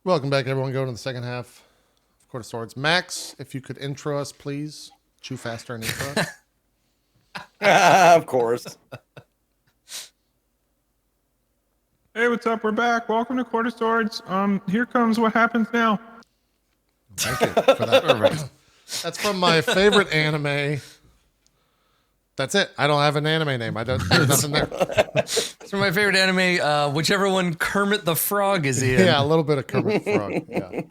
Welcome back, everyone. Going to the second half of Court of Swords. Max, if you could intro us, please. Chew faster and intro us. Of course. Hey, what's up? We're back. Welcome to Court of Swords. Here comes what happens now. Thank you for that. That's from my favorite anime. That's it. I don't have an anime name. There's nothing there. It's from my favorite anime, whichever one Kermit the Frog is in. Yeah, a little bit of Kermit the Frog. Yeah.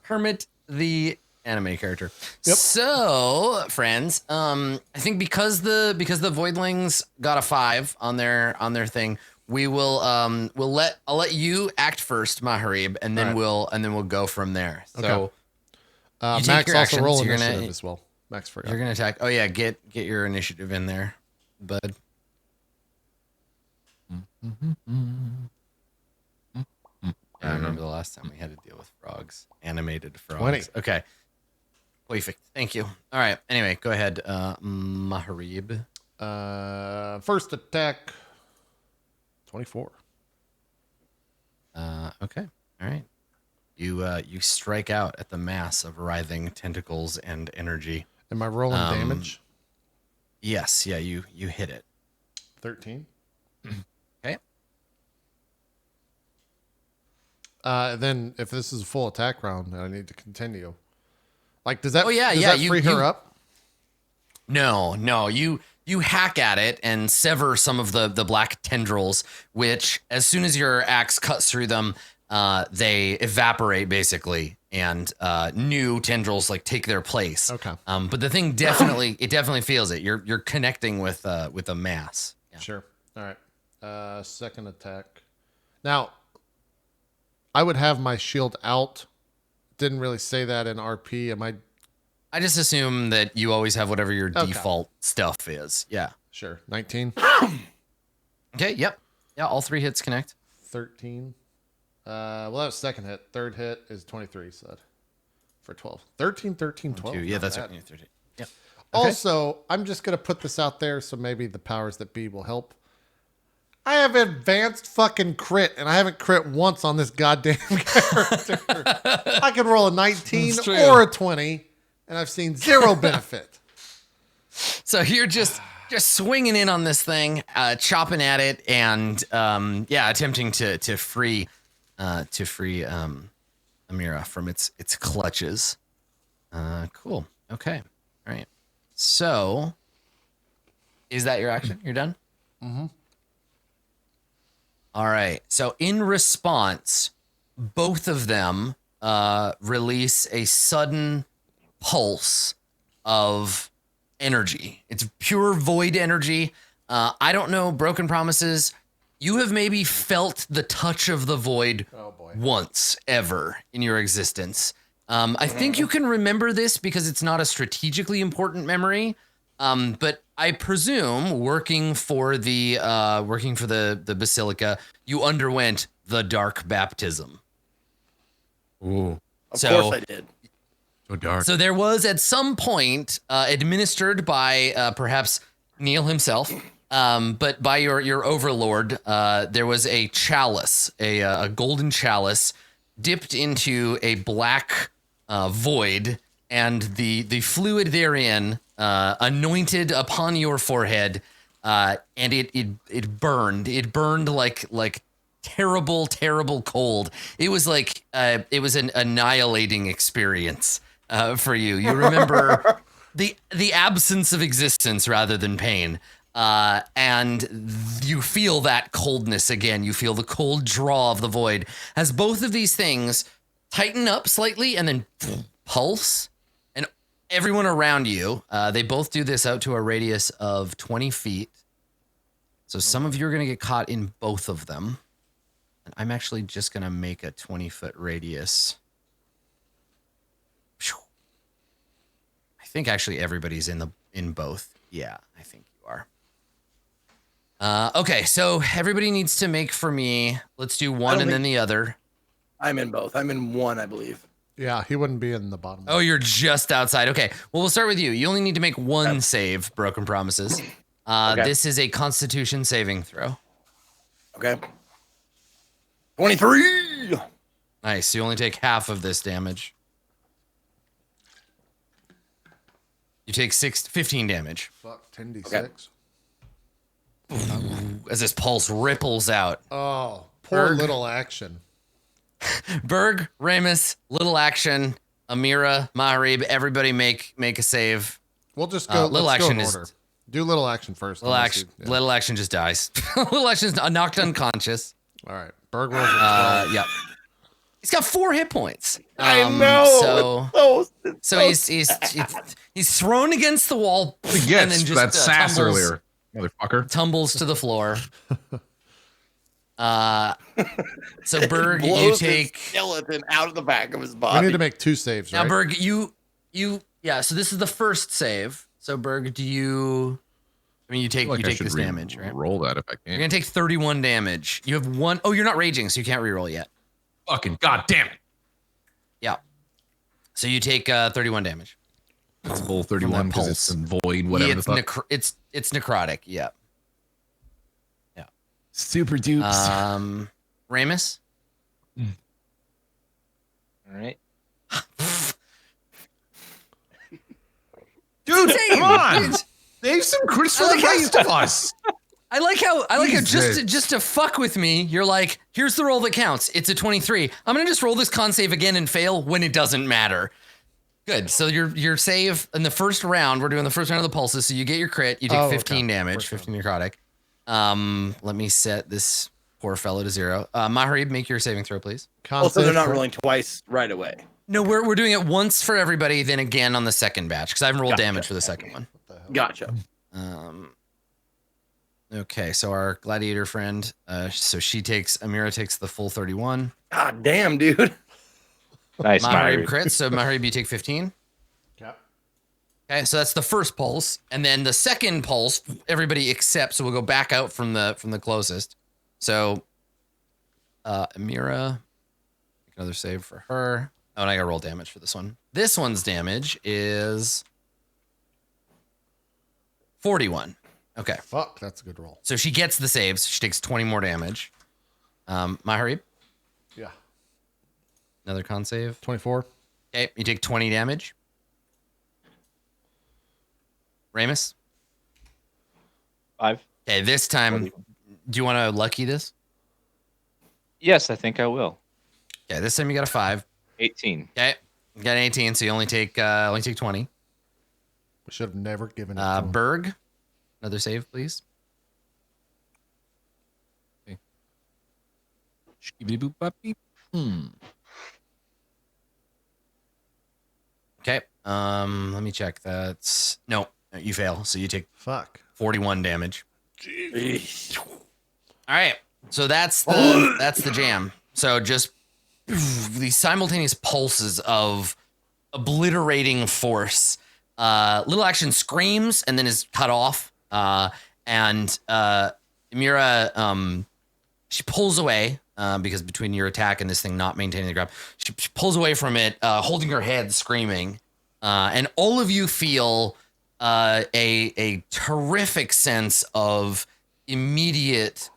Kermit the anime character. Yep. So, friends, I think because the Voidlings got a 5 on their thing, we will I'll let you act first, Maharib, and then we'll go from there. So Max also actions, roll you're initiative gonna- as well. Max forgot. you're gonna attack. Oh yeah, get your initiative in there, bud. I remember the last time we had to deal with frogs, animated frogs. 20. Okay, perfect. Thank you. All right. Anyway, go ahead, Maharib. First attack, 24. Okay. All right. You strike out at the mass of writhing tentacles and energy. Am I rolling damage? Yes. Yeah. You hit it. 13. Okay. Then if this is a full attack round, I need to continue. Like, does that, Oh, yeah, does yeah, that free her up? No. You hack at it and sever some of the black tendrils, which as soon as your axe cuts through them, they evaporate basically, and new tendrils like take their place. Okay. But the thing definitely feels it. You're connecting with a mass. Yeah. Sure. All right. Second attack. Now, I would have my shield out. Didn't really say that in RP. I just assume that you always have whatever your default stuff is. Yeah. Sure. 19. Okay. Yep. Yeah. All 3 hits connect. 13. Well, that was second hit. Third hit is 23, so that for 12. 13, 13, 12. Yeah, Not that's bad. right. 13. Yep. Also, I'm just going to put this out there so maybe the powers that be will help. I have advanced fucking crit, and I haven't crit once on this goddamn character. I can roll a 19 or a 20, and I've seen zero benefit. So you're just swinging in on this thing, chopping at it, and attempting to free Amira from its clutches. Cool. Okay. All right. So, is that your action? You're done? Mm-hmm. All right. So in response, both of them release a sudden pulse of energy. It's pure void energy. I don't know, Broken Promises. You have maybe felt the touch of the void once ever in your existence. I think you can remember this because it's not a strategically important memory. But I presume working for the Basilica, you underwent the Dark Baptism. Ooh. Of course I did. So dark. So there was at some point administered by perhaps Neil himself, but by your overlord, there was a chalice, a golden chalice, dipped into a black void, and the fluid therein anointed upon your forehead, and it burned. It burned like terrible cold. It was like it was an annihilating experience for you. You remember the absence of existence rather than pain. And you feel that coldness again. You feel the cold draw of the void as both of these things tighten up slightly and then pulse. And everyone around you, they both do this out to a radius of 20 feet. So some of you are going to get caught in both of them. And I'm actually just going to make a 20-foot radius. I think actually everybody's in both. Yeah, I think you are. Okay, so everybody needs to make for me. Let's do one and then the other. I'm in both. I'm in one, I believe. Yeah, he wouldn't be in the bottom. Oh, you're just outside. Okay, well, we'll start with you. You only need to make one save, Broken Promises. This is a Constitution saving throw. Okay. 23. Nice. You only take half of this damage. You take 15 damage. Fuck, 10d6. Okay. As this pulse ripples out. Oh, poor Berg. little action. Berg, Raimus, little action, Amira, Maharib, everybody make a save. We'll just go. Little let's go action in is- order. Do little action first. Little unless action, you- yeah. little action just dies. Little action is knocked unconscious. All right. Berg rolls a 12. Yep. He's got 4 hit points. I know. So he's thrown against the wall He and gets then just that sass tumbles, earlier, motherfucker. tumbles to the floor. So Berg, you blows his take skeleton out of the back of his We body. need to make 2 saves, right? now. Berg, you yeah. So this is the first save. So Berg, do you? I mean, you I take feel like you I take should this damage, right? roll that if I You're can. gonna take 31 damage. You have 1. Oh, you're not raging, so you can't reroll yet. Fucking goddamn it! Yeah. So you take 31 damage. It's full 31 because it's pulse. a void, whatever Yeah, the fuck. it's necrotic. Yeah. Super dupes. Raimus. All right. Dude, come on! Dude, Save some crits for I like the how rest of us. I like how Jesus. just to fuck with me, you're like, here's the roll that counts. It's a 23. I'm gonna just roll this con save again and fail when it doesn't matter. Good. So your save in the first round, we're doing the first round of the pulses. So you get your crit, you take 15 damage, 15 necrotic. Let me set this poor fellow to 0. Maharib, make your saving throw, please. Also, they're not Concept- rolling twice right away. No, we're doing it once for everybody, then again on the second batch because I haven't rolled Gotcha. damage for the second one. Gotcha. Okay, so our gladiator friend, so Amira takes the full 31. God damn, dude. Nice, Maharib Maharib. crits, so Maharib, you take 15. Yep. Okay, so that's the first pulse, and then the second pulse, everybody except, so we'll go back out from the closest. So, Amira, make another save for her. Oh, and I gotta roll damage for this one. This one's damage is 41. Okay, Fuck, that's a good roll. so she gets the saves. She takes 20 more damage. Maharib, Yeah. another con save. 24. Okay, you take 20 damage. Raimus. 5. Okay, this time, do you want to lucky this? Yes, I think I will. Okay, this time you got a 5. 18. Okay, you got an 18, so you only take 20. We should have never given it to him. Berg, another save, please. Okay, let me check. That's no, you fail, so you take Fuck. 41 damage. Jeez. All right, so that's the jam. So just these simultaneous pulses of obliterating force. Little action screams and then is cut off. And Amira, she pulls away because between your attack and this thing not maintaining the grab, she pulls away from it, holding her head, screaming. And all of you feel a terrific sense of immediate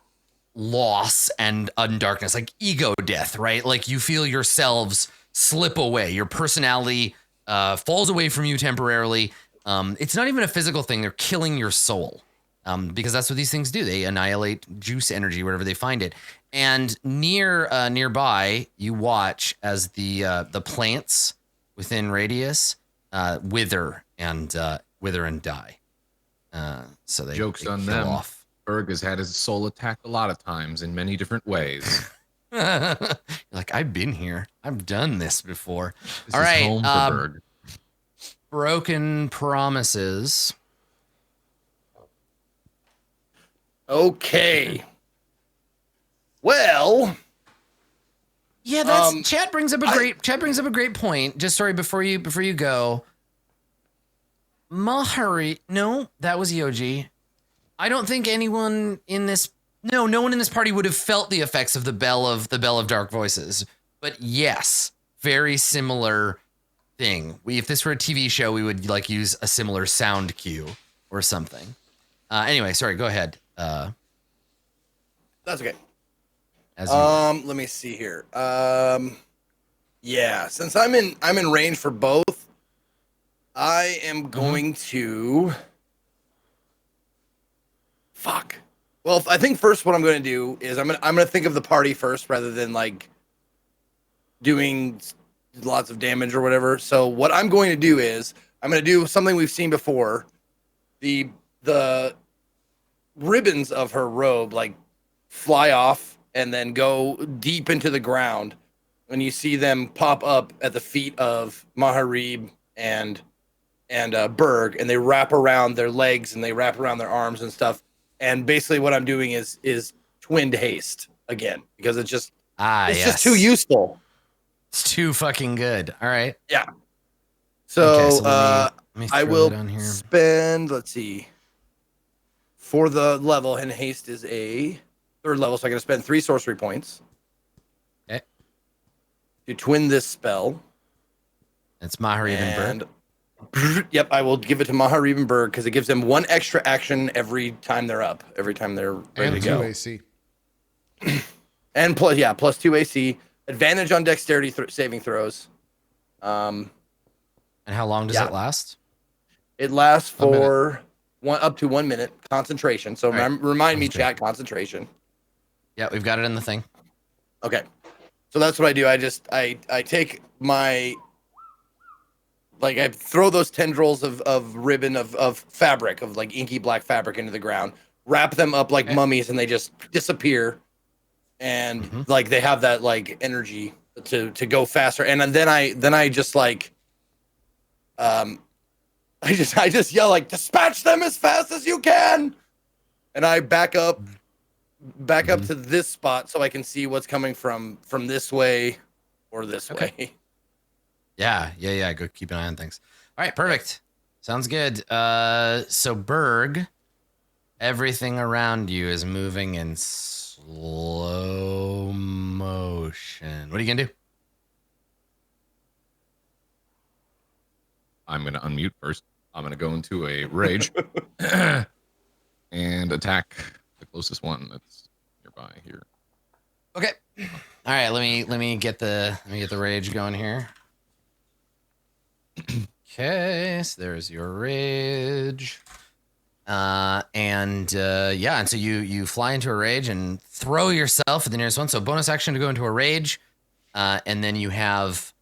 loss and darkness, like ego death, right? Like you feel yourselves slip away. Your personality falls away from you temporarily. It's not even a physical thing. They're killing your soul because that's what these things do. They annihilate juice energy wherever they find it. And nearby, you watch as the plants within radius wither and die. So they Joke's they on kill them. off. Berg has had his soul attacked a lot of times in many different ways. Like I've been here. I've done this before. This All is right, home for Berg. Broken promises. Okay. Well, Yeah, that's chat brings up a great point. Just sorry before you go. Mahari, no, that was Yoji. I don't think anyone in this no one in this party would have felt the effects of the bell of dark voices. But yes, very similar thing. If this were a TV show, we would like use a similar sound cue or something. Anyway, sorry, go ahead. that's okay. As you Let me see here. Yeah, since I'm in range for both, I am going to. Fuck. Well, I think first what I'm going to do is I'm gonna think of the party first rather than like doing lots of damage or whatever. So what I'm going to do is I'm going to do something we've seen before. The ribbons of her robe like fly off and then go deep into the ground. When you see them pop up at the feet of Maharib and Berg, and they wrap around their legs and they wrap around their arms and stuff. And basically, what I'm doing is twinned haste again because it's just just too useful. It's too fucking good. All right. Yeah. So, Okay, so let me I throw will it on here. spend. Let's see. For the level, and haste is a 3rd level, so I'm gonna spend 3 sorcery points. Okay. To twin this spell. It's Maharib and Berg. Yep, I will give it to Maharib and Berg because it gives them 1 extra action every time they're up, every time they're ready And to 2 go. AC. And plus 2 AC, advantage on dexterity saving throws. And how long does it last? It lasts A minute. for up to 1 minute. Concentration. So All right. remind me, Sounds good. chat, concentration. Yeah, we've got it in the thing. Okay. So that's what I do. I take my, like, I throw those tendrils of ribbon of fabric, of like inky black fabric into the ground, wrap them up like mummies, and they just disappear. And like they have that like energy to go faster. And then I just like I just yell like, dispatch them as fast as you can. And I back up to this spot so I can see what's coming from this way or this way. Yeah. Go keep an eye on things. All right, perfect. Sounds good. So Berg, everything around you is moving in slow motion. What are you gonna do? I'm going to unmute first. I'm going to go into a rage and attack the closest one that's nearby here. Okay. All right. Let me get the rage going here. Okay. So there's your rage. And so you fly into a rage and throw yourself at the nearest one. So bonus action to go into a rage, and then you have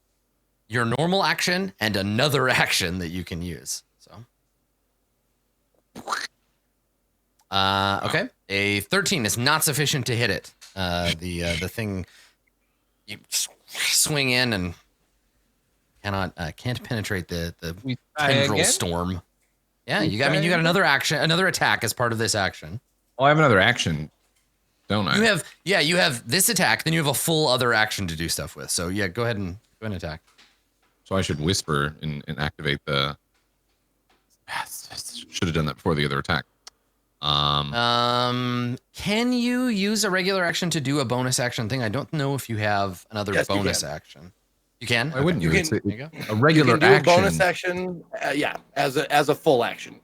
your normal action and another action that you can use. So, okay, a 13 is not sufficient to hit it. The thing you swing in and can't penetrate the tendril storm. Yeah, you got another action, another attack as part of this action. Oh, I have another action, don't I? You have this attack, then you have a full other action to do stuff with. So yeah, go ahead and attack. So I should whisper and activate the. Should have done that before the other attack. Can you use a regular action to do a bonus action thing? I don't know if you have another bonus action. You can. Why wouldn't you? You It's can- a regular You can do action. a bonus action, as a full action.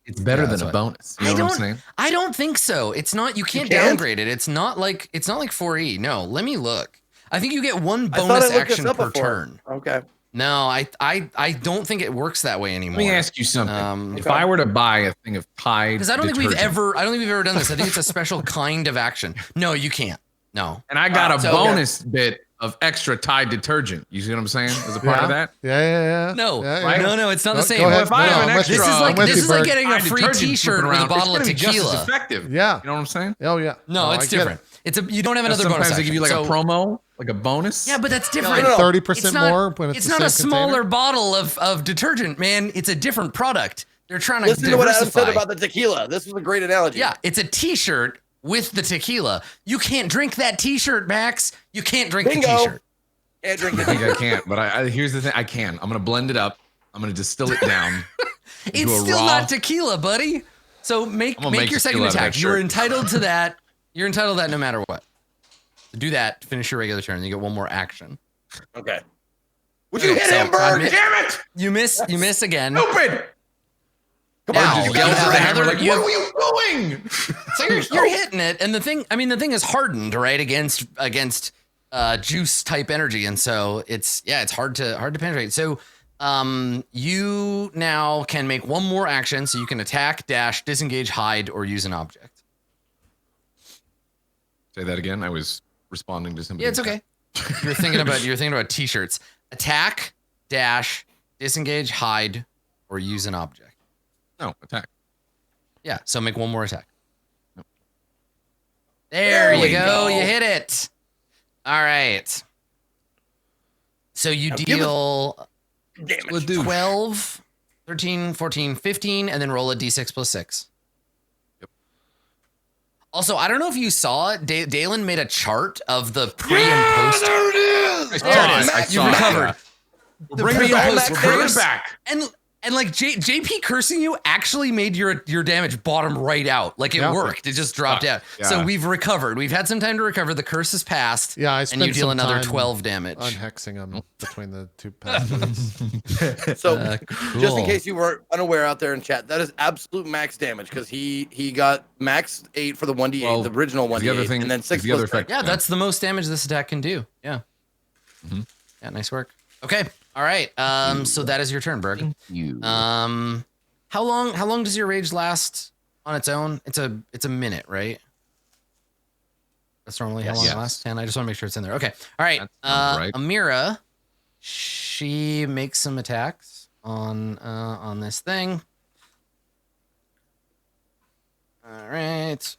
It's better Yeah, than that's a what- bonus. You know what I'm saying? I don't think so. It's not. You can't can't? downgrade it. It's not like 4E. No, let me look. I think you get one I thought bonus I looked this action up per before. turn. Okay. No, I don't think it works that way anymore. Let me ask you something. If Okay. I were to buy a thing of Tide, Because I don't think we've detergent, ever done this. I think it's a special kind of action. No, you can't. No. and I got a So- bonus bit of extra Tide detergent. You see what I'm saying? As a part of that, Yeah. No, Yeah, right? no, it's not Go- the same. go ahead. Well, if I have No, an I'm with extra, you. This is I'm like with this you, is like Bert. getting a Tide free detergent T-shirt flipping with a around, bottle of it's gonna be just as tequila. effective. Yeah. You know what I'm saying? Oh yeah. No, it's I get it. different. You don't have another Sometimes bonus they give you like action. a promo, like a bonus. Yeah, but that's Yeah, different. like no. 30% It's not- more when it's, It's the not a same smaller container? bottle of detergent, man. It's a different product. They're trying to Listen to what Adam diversify. said about the tequila. This was a great analogy. Yeah, it's a T-shirt with the tequila. You can't drink that T-shirt, Max. You can't drink Bingo. the T-shirt. Can't drink I think it. I can't, but I here's the thing: I can. I'm gonna blend it up. I'm gonna distill it down. It's do a still raw- not tequila, buddy. So make I'm gonna make your second tequila out of attack. that You're shirt. entitled to that. You're entitled to that no matter what. So do that. Finish your regular turn. You get one more action. Okay. Would you hit So, him, Bird? admit- Damn it! You miss. You miss again. Stupid! Now, Just you yells have at the hammer another- like, you "What have- were you doing?" So you're hitting it, and the thing is hardened, right? Against juice type energy, and so it's hard to penetrate. So you now can make one more action, so you can attack, dash, disengage, hide, or use an object. Say that again. I was responding to somebody. Yeah, it's okay. You're thinking about t-shirts. Attack, dash, disengage, hide, or use an object. No, attack. Yeah, so make one more attack. Nope. There you we go. go. You hit it. All right. So you Now give deal Damage. 12, 13, 14, 15, and then roll a d6 plus 6. Yep. Also, I don't know if you saw it. Dalen made a chart of the pre and post. There it is. There it is. I You saw recovered. that. The Bring pre it and back. post Bring it curse. back. And like JP cursing you actually made your damage bottom right out. Like it Yeah. worked. It just dropped out. Yeah. So we've recovered. We've had some time to recover. The curse has passed. Yeah, I and spent you deal some another time 12 damage. unhexing them between the two passes. So Cool. just in case you were unaware out there in chat, that is absolute max damage because he got max 8 for the 1d8, Well, the original 1d8, the other thing- and then 6 the other plus effect- Yeah, that's the most damage this attack can do. Yeah. Mhm. Yeah, nice work. Okay. All right. So that is your turn, Berg. You. How long does your rage last on its own? It's a minute, right? That's normally how Yes. long it Yes. lasts. 10. I just want to make sure it's in there. Okay. All right. That sounds right. Amira, she makes some attacks on this thing. All right.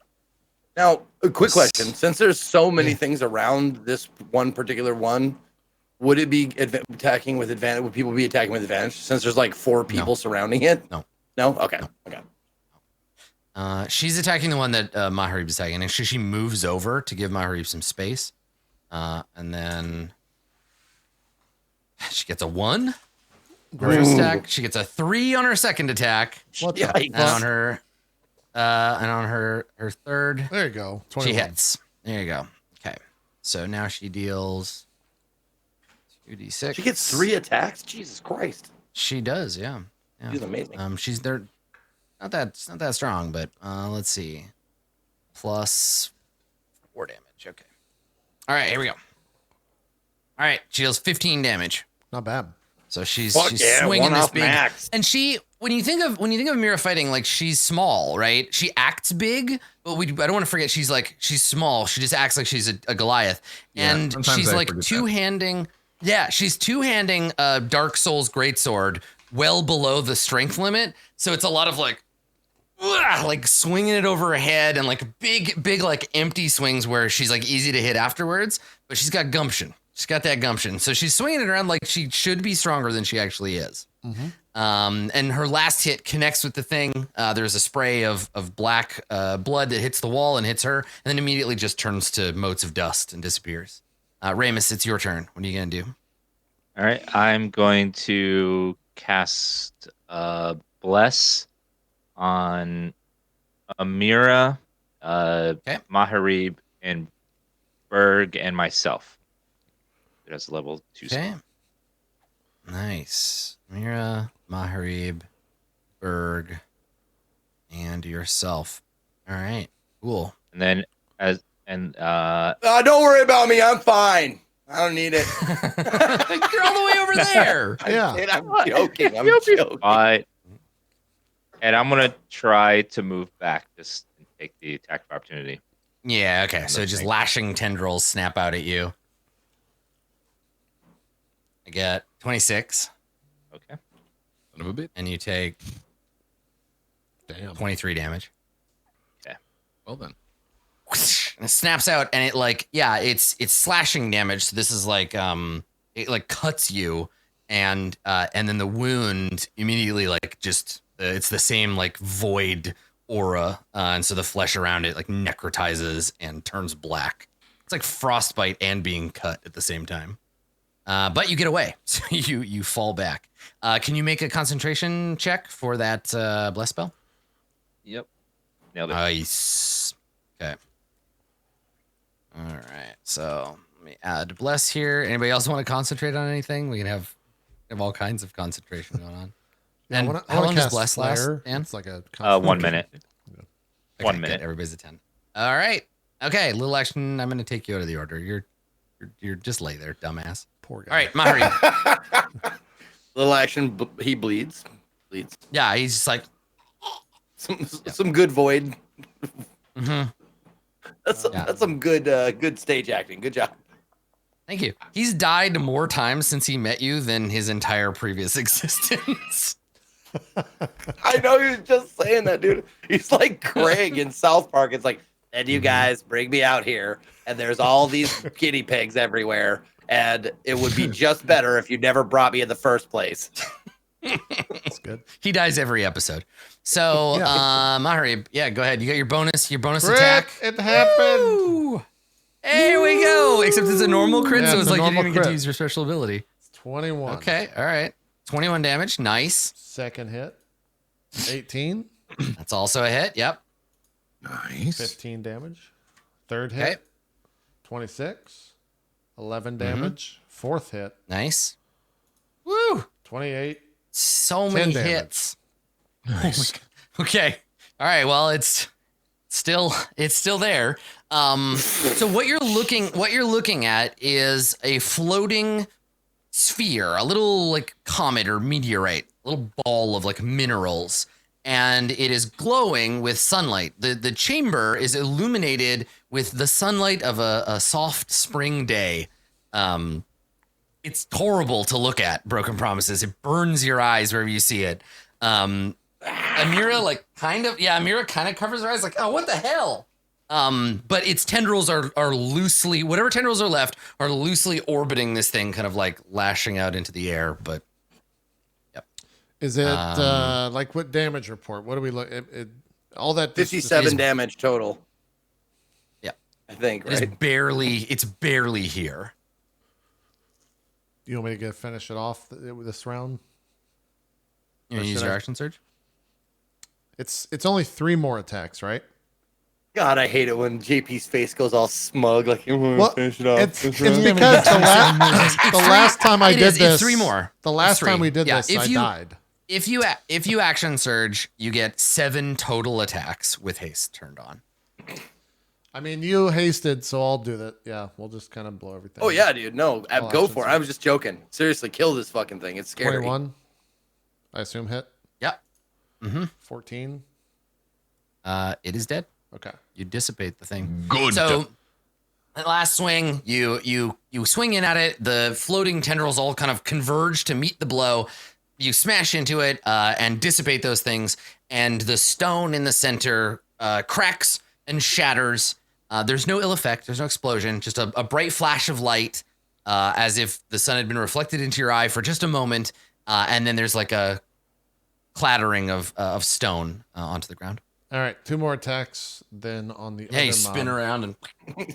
Now, a quick Yes. question: since there's so many things around this one particular one, would it be attacking with advantage? Would people be attacking with advantage since there's like 4 people surrounding it? No. No. Okay. Okay. She's attacking the one that Maharib's attacking, and she moves over to give Maharib some space. And then she gets a 1 on her first attack. She gets a 3 on her second attack. What the Yikes. And on her her third, There you go. she 21. hits. There you go. Okay. So now she deals 2d6. She gets 3 attacks. Jesus Christ, She does, yeah. Yeah. she's amazing. She's there. Not that strong, but let's see. Plus 4 damage. Okay. All right, here we go. All right, she deals 15 damage. Not bad. So she's Fuck yeah, swinging one this off big. max. And she, when you think of Mira fighting, like she's small, right? She acts big, but I don't want to forget she's small. She just acts like she's a Goliath, Yeah, and sometimes she's I like forget that. two-handing. Yeah, she's two-handing Dark Souls greatsword well below the strength limit. So it's a lot of like swinging it over her head and like big like empty swings where she's like easy to hit afterwards. But she's got gumption. She's got that gumption. So she's swinging it around like she should be stronger than she actually is. And her last hit connects with the thing. There's a spray of black blood that hits the wall and hits her, and then immediately just turns to motes of dust and disappears. Raimus, it's your turn. What are you going to do? All right, I'm going to cast Bless on Amira, Maharib, and Berg, and myself. It has a level 2 Okay. spell. Nice. Mira, Maharib, Berg, and yourself. All right. Cool. And then Don't worry about me. I'm fine. I don't need it. You're all the way over there. Yeah. I'm joking. I'm joking. and I'm gonna try to move back, just take the attack of opportunity. Yeah, okay. So just lashing tendrils snap out at you. I get 26, Okay. Son of a bitch. and you take Damn. 23 damage. Well then. And it snaps out, and it's slashing damage. So this is like it like cuts you, and then the wound immediately it's the same like void aura, and so the flesh around it like necrotizes and turns black. It's like frostbite and being cut at the same time. But you get away, so you fall back. Can you make a concentration check for that bless spell? Yep. Nailed it. Nice. Okay. All right. So let me add bless here. Anybody else want to concentrate on anything? We can have all kinds of concentration going on. Yeah, And I wanna how long does cast bless last, Flare. Dan? It's like a 1 minute. Okay, 1 good. minute. Everybody's at 10. All right. Okay. Little action. I'm going to take you out of the order. Your You're just lay there, dumbass. Poor guy. All right, Mahari. Little action. He bleeds. Yeah, he's just like. Some good void. Mm-hmm. That's some good stage acting. Good job. Thank you. He's died more times since he met you than his entire previous existence. I know you're just saying that, dude. He's like Craig in South Park. It's like, and you guys bring me out here, and there's all these guinea pigs everywhere, and it would be just better if you never brought me in the first place. That's good. He dies every episode. So, Mahari, yeah, go ahead. You got your bonus Crit, attack. it happened. Woo! There we go. Except it's a normal crit, Yeah, so it's it's a like you normal didn't even get to crit. use your special ability. It's 21. Okay, all right. 21 damage. Nice. Second hit. 18. That's also a hit. Yep. Nice. 15 damage. Third hit. Okay. 26. 11 damage. Fourth hit. Nice. Woo! 28. So 10 many damage. hits. Nice. Okay. All right. Well, it's still there. So what you're looking at is a floating sphere, a little like comet or meteorite, a little ball of like minerals, and it is glowing with sunlight. The chamber is illuminated with the sunlight of a soft spring day. It's horrible to look at, Broken Promises. It burns your eyes wherever you see it. Amira Amira kind of covers her eyes like, oh, what the hell? But its tendrils are loosely, whatever tendrils are left are loosely orbiting this thing, kind of like lashing out into the air. But yep. Is it like what damage report? What do we look? All that 57 damage total. Yeah. I think, It's right? barely here. You want me to finish it off with this round? You want to use your action surge? It's only 3 more attacks, right? God, I hate it when JP's face goes all smug, like, Well, finish it off. it's Finish because it the off. last time I It did is, this, it's 3 more. The last It's 3. time we did Yeah, this, if I you- died. If you action surge, you get 7 total attacks with haste turned on. I mean, you hasted, so I'll do that. Yeah, we'll just kind of blow everything. Oh, yeah, dude. No, All go actions for it. are- I was just joking. Seriously, kill this fucking thing. It's scary. 21. I assume hit. Yep. 14. It is dead. Okay. You dissipate the thing. Good. So, that last swing, you swing in at it. The floating tendrils all kind of converge to meet the blow. You smash into it and dissipate those things, and the stone in the center cracks and shatters. There's no ill effect. There's no explosion. Just a bright flash of light, as if the sun had been reflected into your eye for just a moment, and then there's like a clattering of stone onto the ground. All right. 2 more attacks. Then on the Yeah, you other spin mob. around and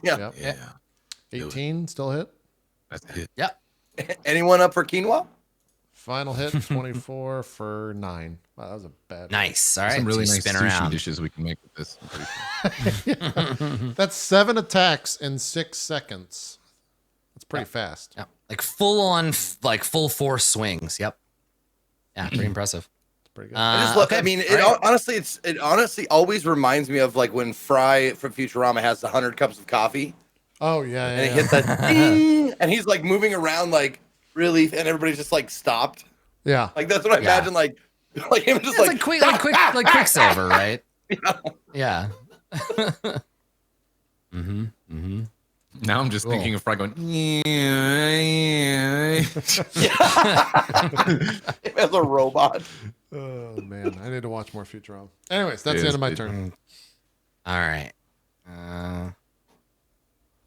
Yeah. Yep. 18 still hit. That's it. yep. Anyone up for quinoa? Final hit 24 for 9. Wow, that was a bad. Nice. All right. Some really so you nice spin sushi around. dishes we can make with this. I'm pretty sure. That's 7 attacks in 6 seconds. That's pretty fast. Yeah, like full on, like full force swings. Yep. Yeah, pretty impressive. It's pretty good. I just love. Okay. I mean, All right. it honestly always reminds me of like when Fry from Futurama has the 100 cups of coffee, Oh yeah, and yeah. he yeah. hits that ding, and he's like moving around like really, and everybody's just like stopped. Yeah. Like that's what I Yeah. imagine. Like him just It's like Quicksilver, right? Yeah. Now I'm just thinking of Fry going. as a robot. Oh man, I need to watch more Futurama. Anyways, that's the end of my turn. All right.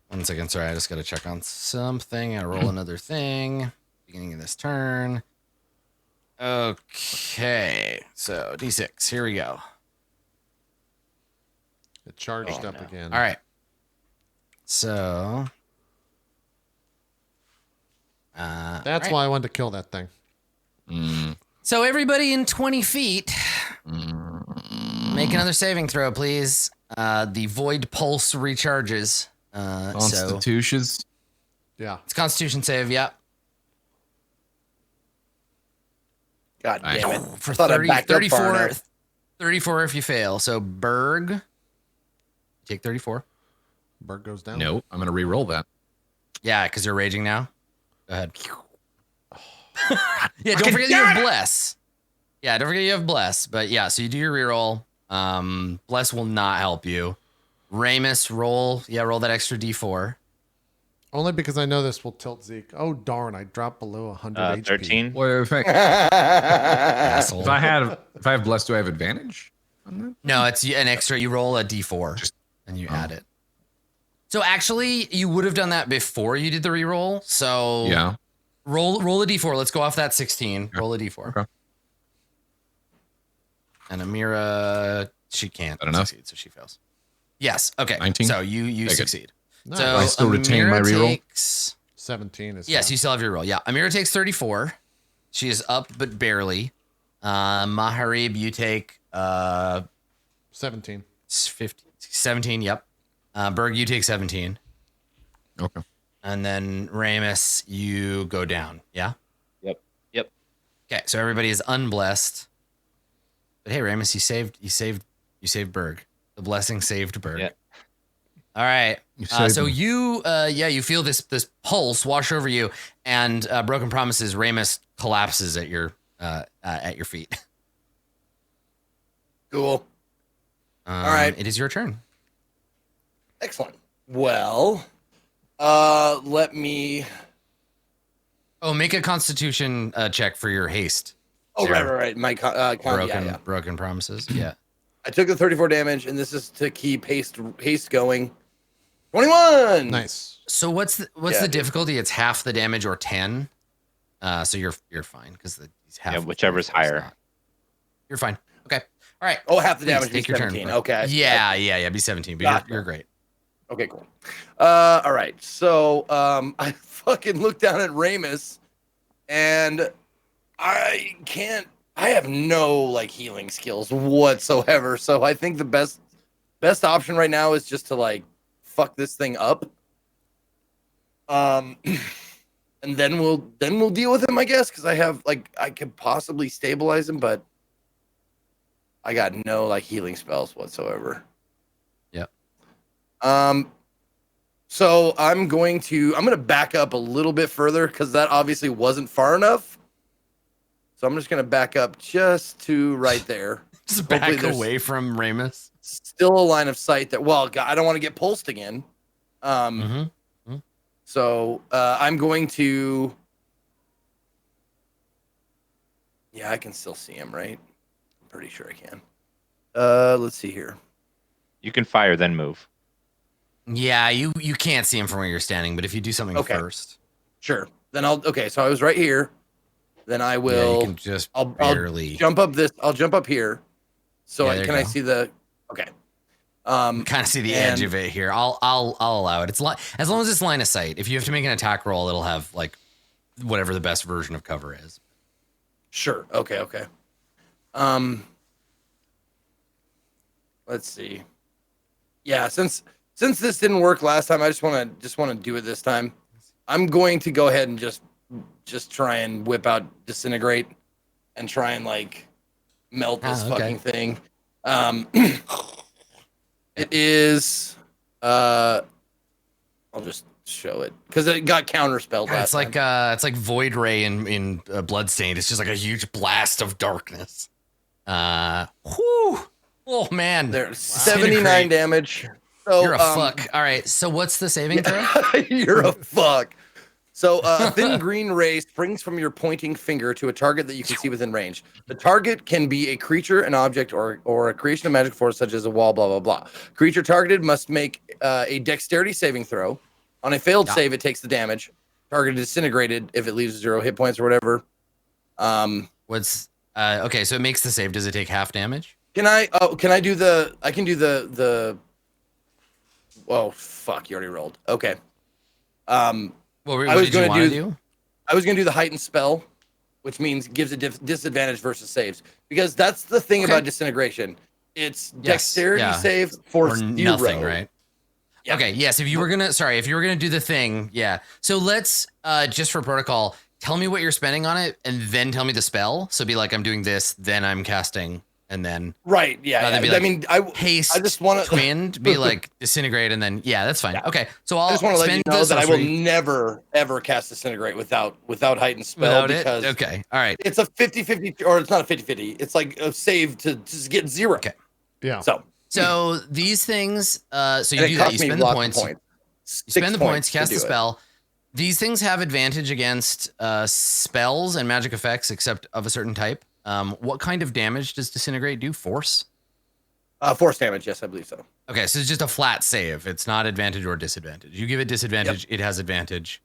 1 second. Sorry, I just got to check on something. I roll another thing. Beginning of this turn. Okay. So D6. Here we go. It charged up again. All right. So. That's all right. why I wanted to kill that thing. So everybody in 20 feet, make another saving throw, please. The void pulse recharges. So Constitutions. Yeah. it's Constitution save. Yep. God damn it! For I thought I 30, backed up far 34, enough. 34 if you fail. So Berg, take 34. Bird goes down. No, I'm gonna re-roll that. Yeah, because you're raging now. Go ahead. Yeah, don't forget you have bless. Yeah, don't forget you have bless. But yeah, so you do your reroll. Bless will not help you. Raimus, roll. Yeah, roll that extra D4. Only because I know this will tilt Zeke. Oh darn! I dropped below 100 HP. 13. Well, if Asshole. I have blessed, do I have advantage on that? No, it's an extra. You roll a D4 and you add it. So actually, you would have done that before you did the reroll. So Yeah. roll a D4. Let's go off that 16. Roll a D4. Okay. And Amira, she can't That enough? succeed, so she fails. Yes. Okay. 19? So you Take it. succeed. Nice. So I still retain my Amira reroll? takes- 17 is. Yes, you still have your roll. Yeah, Amira takes 34. She is up, but barely. Maharib, you take 17. 17. Yep. Berg, you take 17. Okay. And then Raimus, you go down. Yeah. Yep. Okay, so everybody is unblessed. But hey, Raimus, you saved Berg. The blessing saved Berg. Yeah. All right. You saved So me. you feel this pulse wash over you, and Broken Promises, Raimus collapses at your feet. Cool. All right. It is your turn. Excellent. Well, let me. Oh, make a Constitution check for your haste. Oh, Zero. right. My Broken Promises. Yeah. I took the 34 damage, and this is to keep haste going. 21. Nice. So what's the Yeah. difficulty? It's half the damage or 10. So you're fine because he's half. Yeah, whichever's higher. You're fine. Okay. All right. Oh, half the Please, damage. take Be your turn. 17. Okay. Yeah. Be 17. But Gotcha. you're great. Okay, cool. All right. So I fucking looked down at Raimus, and I have no like healing skills whatsoever. So I think the best option right now is just to like fuck this thing up. And then we'll deal with him, I guess, because I could possibly stabilize him, but I got no like healing spells whatsoever. Yep. So I'm gonna back up a little bit further because that obviously wasn't far enough. So I'm just gonna back up just to right there. Just Hopefully back there's away from Raimus. Still a line of sight there. Well, I don't want to get pulsed again. So I'm going to. Yeah, I can still see him, right? I'm pretty sure I can. Let's see here. You can fire, then move. Yeah, you can't see him from where you're standing, but if you do something Okay. first, Sure. Then okay. So I was right here. Then I yeah, will. you can just I'll barely jump up this. I'll jump up here. So Yeah, there you I go. see the? Okay. kind of see the edge and- of it here. I'll allow it. It's as long as it's line of sight. If you have to make an attack roll, it'll have like whatever the best version of cover is. Sure. Okay. Let's see. Yeah, since this didn't work last time, I just want to do it this time. I'm going to go ahead and just try and whip out Disintegrate and try and like melt this fucking thing. It is I'll just show it because it got counterspelled God, last it's time. like Void Ray in Bloodstained. It's just like a huge blast of darkness. Whew. Oh man, There's 79 damage. So, you're a fuck. All right. So what's the saving throw? You're a fuck. So a thin green ray springs from your pointing finger to a target that you can see within range. The target can be a creature, an object, or a creation of magic force, such as a wall, blah, blah, blah. Creature targeted must make a dexterity saving throw. On a failed save, it takes the damage. Target is disintegrated if it leaves 0 hit points or whatever. What's okay, so it makes the save. Does it take half damage? I can do the oh fuck, you already rolled. Okay. What I was did you gonna want to do- do? I was going to do the heightened spell, which means gives a disadvantage versus saves. Because that's the thing about disintegration. It's dexterity save for Or 0. nothing, right? Yeah. Okay, yes, if you were gonna do the thing, yeah. So let's just for protocol, tell me what you're spending on it and then tell me the spell. So be like, I'm doing this, then I'm casting, and then Right. Yeah. they'd be I like, mean, haste I just want to. twinned, be like disintegrate, and then that's fine. Yeah. Okay, so I I'll just want to let you spend know the that I will sorcery never ever cast Disintegrate without heightened spell without because it. Okay, all right. it's a 50-50, or it's not a 50-50. It's like a save to just get 0. Okay. Yeah. So these things, so you and do it that. cost You me spend the lots points. of points. You spend the points, to cast the do it. spell. These things have advantage against spells and magic effects, except of a certain type. What kind of damage does Disintegrate do? Force? Force damage, yes, I believe so. Okay, so it's just a flat save. It's not advantage or disadvantage. You give it disadvantage, it has advantage.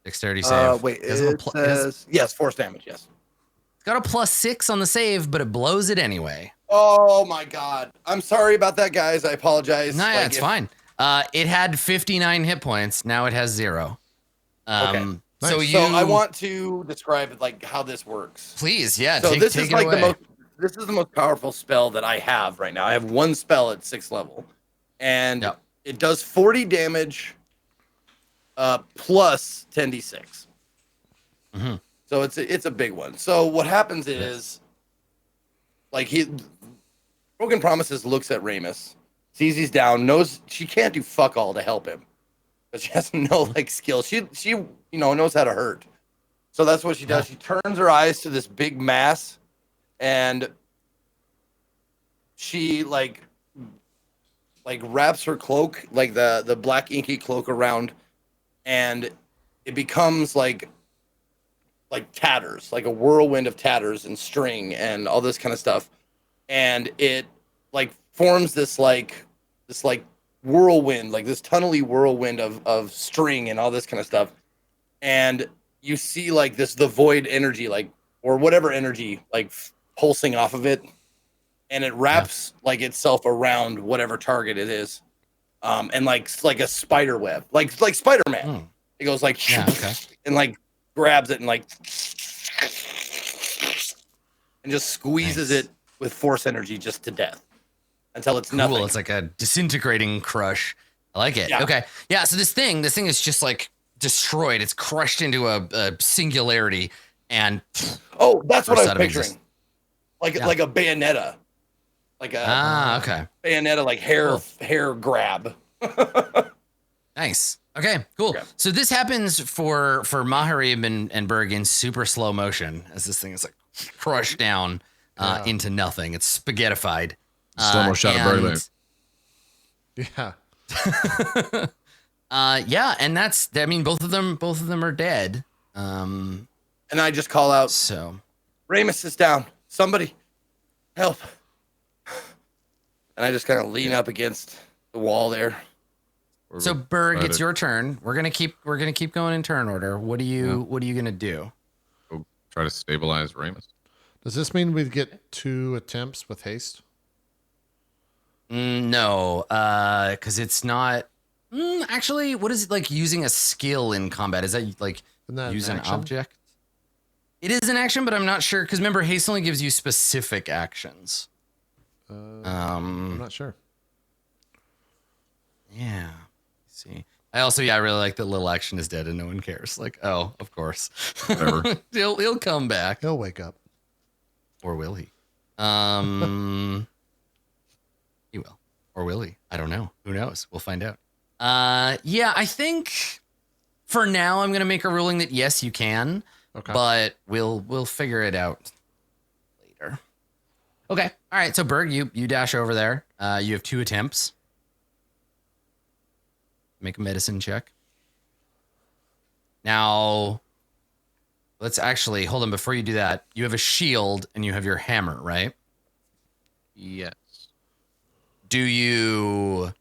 Dexterity save. Wait, It has a it says yes, force damage, yes. It's got a +6 on the save, but it blows it anyway. Oh my god. I'm sorry about that, guys. I apologize. No, it's fine. It had 59 hit points. Now it has 0. Okay. So Nice. you. I want to describe like how this works. Please, yeah. So take this it is like away. this is the most powerful spell that I have right now. I have one spell at 6th level, and Yep. it does 40 damage, plus 10d6. Mm-hmm. So it's a big one. So what happens is, like Broken Promises looks at Raimus, sees he's down, knows she can't do fuck all to help him, but she has no like skill. She knows how to hurt. So that's what she does. She turns her eyes to this big mass, and she like wraps her cloak, like the black inky cloak around, and it becomes like tatters, like a whirlwind of tatters and string and all this kind of stuff. And it like forms this whirlwind, like this tunnely whirlwind of string and all this kind of stuff. And you see like the void energy, like, or whatever energy, like pulsing off of it. And it wraps like itself around whatever target it is. And like a spider web, like Spider-Man. It goes like, and like grabs it and like, and just squeezes it with force energy just to death until it's nothing. Cool. It's like a disintegrating crush. I like it. Yeah. Okay. Yeah. So this thing is just like destroyed. It's crushed into a singularity, and oh, that's what I was out of picturing. Like a bayonetta, like a okay. bayonetta, like hair grab. Nice. Okay, cool. Okay. So this happens for Maharib and Berg in super slow motion as this thing is like crushed down into nothing. It's spaghettified. Slow-mo shot of Berg there. Yeah. Yeah, and both of them are dead. And I just call out, So Raimus is down. Somebody help. And I just kind of lean up against the wall there. So Berg, it's your turn. We're gonna keep going in turn order. What are you gonna do? Go try to stabilize Raimus. Does this mean we get 2 attempts with haste? No, because it's not. Actually, what is it like using a skill in combat? Is that like Isn't that use an an action? object? It is an action, but I'm not sure because remember, haste only gives you specific actions. I'm not sure. Yeah. See. I really like that little action is dead and no one cares. Like, oh, of course. Whatever. he'll come back. He'll wake up. Or will he? He will. Or will he? I don't know. Who knows? We'll find out. Yeah, I think for now I'm gonna make a ruling that yes, you can. Okay. But we'll figure it out later. Okay. All right. So Berg, you dash over there. You have 2 attempts. Make a medicine check. Now, let's actually hold on before you do that. You have a shield and you have your hammer, right? Yes. Do you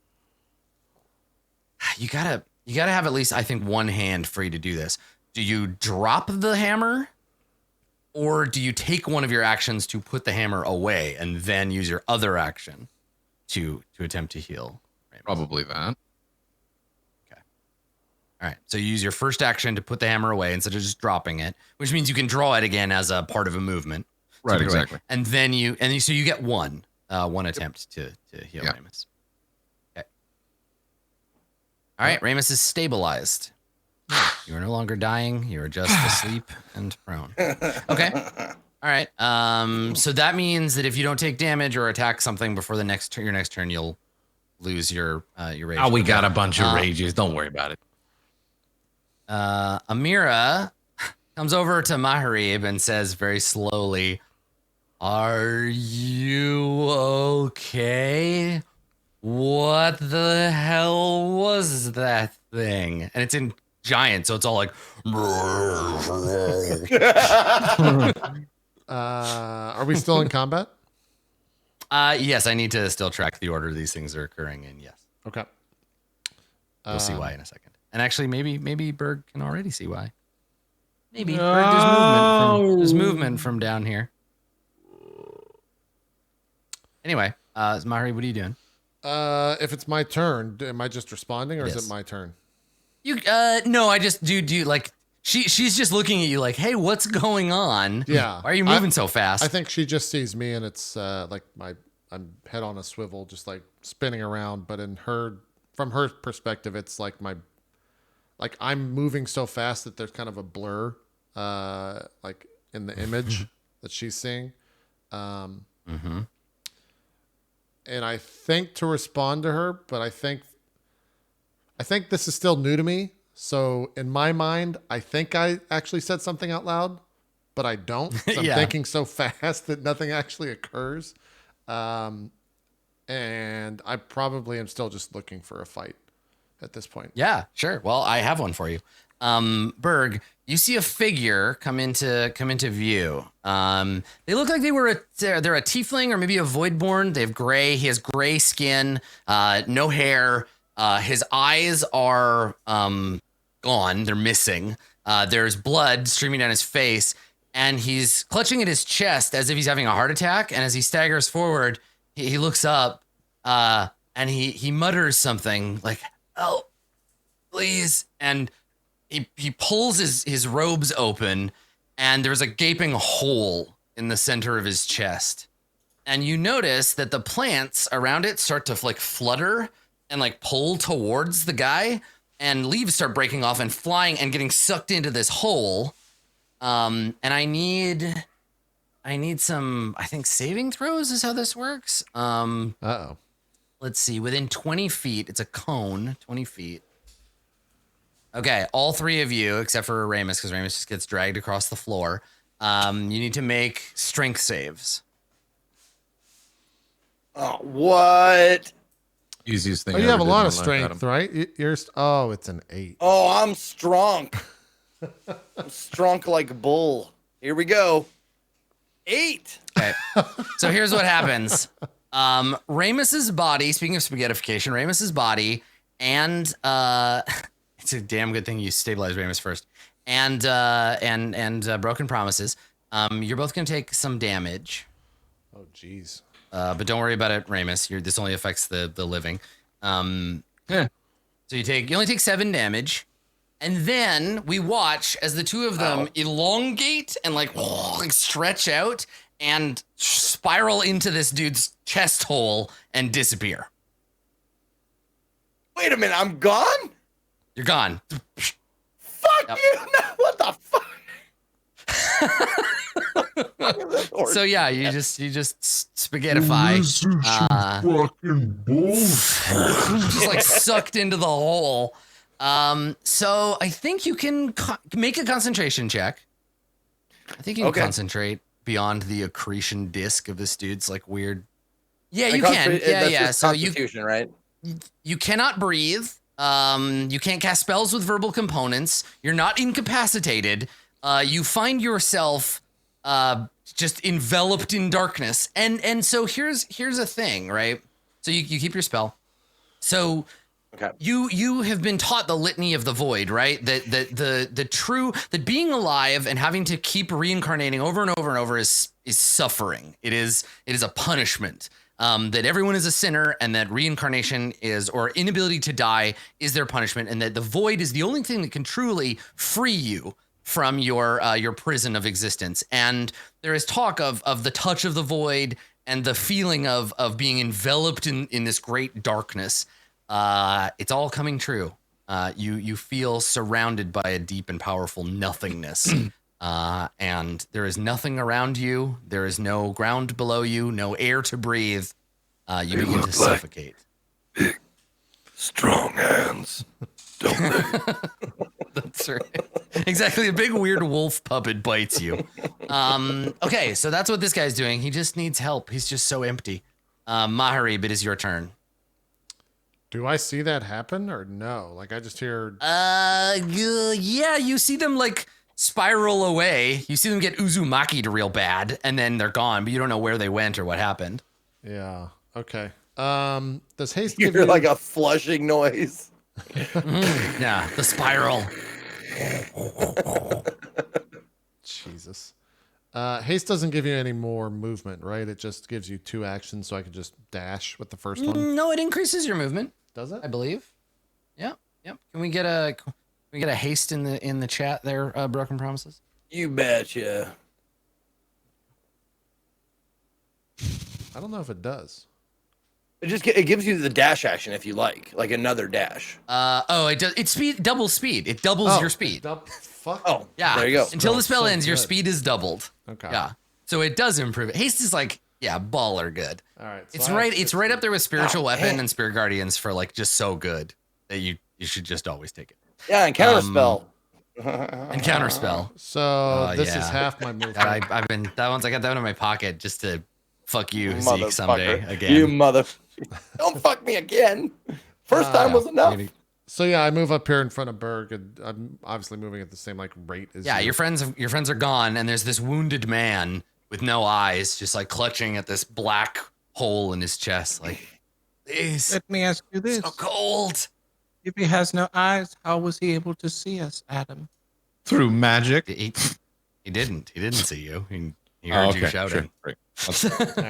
gotta have at least, I think, one hand free to do this. Do you drop the hammer? Or do you take one of your actions to put the hammer away and then use your other action to attempt to heal? Probably that. All right, so you use your first action to put the hammer away instead of just dropping it, which means you can draw it again as a part of a movement. Right, So exactly. And then so you get one attempt to heal Raimus. Okay. All right, Raimus is stabilized. You are no longer dying. You are just asleep and prone. Okay. All right. So that means that if you don't take damage or attack something before the next your next turn, you'll lose your rage. Oh, we got a bunch of rages. Don't worry about it. Amira comes over to Maharib and says very slowly, "Are you okay? What the hell was that thing?" And it's in giant, so it's all like. Are we still in combat? Yes, I need to still track the order these things are occurring in. Yes. Okay. We'll see why in a second. And actually, maybe Berg can already see why. Maybe. No. Berg, there's movement from down here. Anyway, Mahari, what are you doing? If it's my turn, am I just responding or is Yes. it my turn? You no, I just do like she's just looking at you like, hey, what's going on? Yeah. Why are you moving so fast? I think she just sees me and it's like I'm head on a swivel, just like spinning around. But from her perspective, it's like I'm moving so fast that there's kind of a blur, like in the image that she's seeing. Mm-hmm. And I think to respond to her, but I think this is still new to me. So in my mind, I think I actually said something out loud, but I don't. So I'm Yeah. thinking so fast that nothing actually occurs. And I probably am still just looking for a fight at this point. Yeah, sure. Well, I have one for you. Berg, you see a figure come into view. They look like they're a tiefling or maybe a voidborn. They have gray. He has gray skin, no hair. His eyes are gone. They're missing. There's blood streaming down his face, and he's clutching at his chest as if he's having a heart attack. And as he staggers forward, he looks up, and he mutters something like, "Oh, please!" And he pulls his robes open, and there's a gaping hole in the center of his chest. And you notice that the plants around it start to like flutter and like pull towards the guy, and leaves start breaking off and flying and getting sucked into this hole. And I need some, I think, saving throws is how this works. Uh-oh. Let's see, within 20 feet, it's a cone, 20 feet. Okay, all three of you, except for Raimus, because Raimus just gets dragged across the floor. You need to make strength saves. Oh, what? Easiest thing. Oh, I you have a ever did lot in of my life, strength, Adam. right? It's an 8. Oh, I'm strong. I'm strong like a bull. Here we go. 8. Okay, so here's what happens. Raimus's body, speaking of spaghettification, Raimus's body, and it's a damn good thing you stabilize Raimus first, and Broken Promises. You're both gonna take some damage. Oh, jeez. But don't worry about it, Raimus. This only affects the living. Yeah. So you only take 7 damage, and then we watch as the two of them elongate and like stretch out and spiral into this dude's chest hole and disappear. Wait a minute, I'm gone? You're gone. Fuck Yep. you! No, what the fuck? So yeah, you just spaghettify. Just like sucked into the hole. So I think you can make a concentration check. I think you can concentrate beyond the accretion disc of this dude's like weird. Yeah, you can. That's Yeah. just So Constitution, right? you cannot breathe. You can't cast spells with verbal components. You're not incapacitated. You find yourself just enveloped in darkness. And so here's a thing, right? So you keep your spell. So Okay. you have been taught the litany of the void, right? That being alive and having to keep reincarnating over and over and over is suffering. It is a punishment. That everyone is a sinner, and that reincarnation or inability to die is their punishment, and that the void is the only thing that can truly free you from your prison of existence. And there is talk of the touch of the void and the feeling of being enveloped in this great darkness. It's all coming true. You feel surrounded by a deep and powerful nothingness. and there is nothing around you. There is no ground below you, no air to breathe. You begin to suffocate. Big, strong hands, don't they? That's right. Exactly. A big weird wolf puppet bites you. Okay, so that's what this guy's doing. He just needs help. He's just so empty. Maharib, it is your turn. Do I see that happen or no? Like I just hear. Yeah, you see them like spiral away. You see them get Uzumaki'd real bad, and then they're gone, but you don't know where they went or what happened. Yeah. Okay. Does haste give You're you like a flushing noise. Yeah, the spiral. Jesus. Haste doesn't give you any more movement, right? It just gives you 2 actions, so I can just dash with the first one. No, it increases your movement. Does it? I believe. Yeah. Yep. Can we get a haste in the chat there, Broken Promises? You betcha. I don't know if it does. It gives you the dash action if you like another dash. It does. It's double speed. It doubles your speed. Fuck. Oh, Yeah. there you go. Until the spell so ends, your good. speed is doubled. Okay. Yeah. So it does improve it. Haste is like, baller good. All right. So It's I have right. It's right up there with Spiritual Oh, Weapon man. and Spirit Guardians for like just so good that you should just always take it. Yeah, and counterspell. And Counterspell. So this is yeah. half my movement. I got that one in my pocket just to fuck you, Zeke, Motherfucker. someday again. You mother. Don't fuck me again. First time was enough. So yeah, I move up here in front of Berg, and I'm obviously moving at the same like rate as Yeah, you. your friends are gone, and there's this wounded man with no eyes, just like clutching at this black hole in his chest, like, please, Let me ask you this. so cold. If he has no eyes, how was he able to see us, Adam? Through magic. He didn't see you. He heard you shouting. Sure. Great.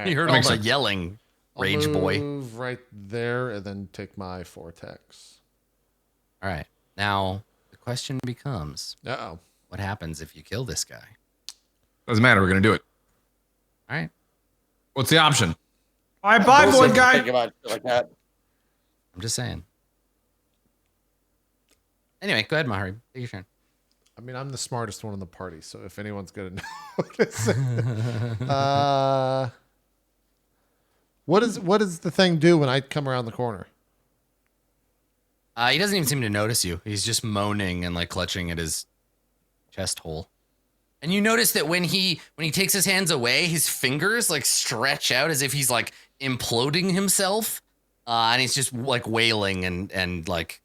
He heard all makes the sense. yelling. I'll Rage boy. move right there, and then take my 4 attacks. All right. Now the question becomes, Uh-oh. what happens if you kill this guy? Doesn't matter. We're gonna do it. All right. What's the option? Bye, Both boy, of them guy. think about shit like that. I'm just saying. Anyway, go ahead, Mahari. Take your turn. I mean, I'm the smartest one in the party, so if anyone's gonna know what to say. What does the thing do when I come around the corner? He doesn't even seem to notice you. He's just moaning and like clutching at his chest hole. And you notice that when he takes his hands away, his fingers like stretch out as if he's like imploding himself. And he's just like wailing and like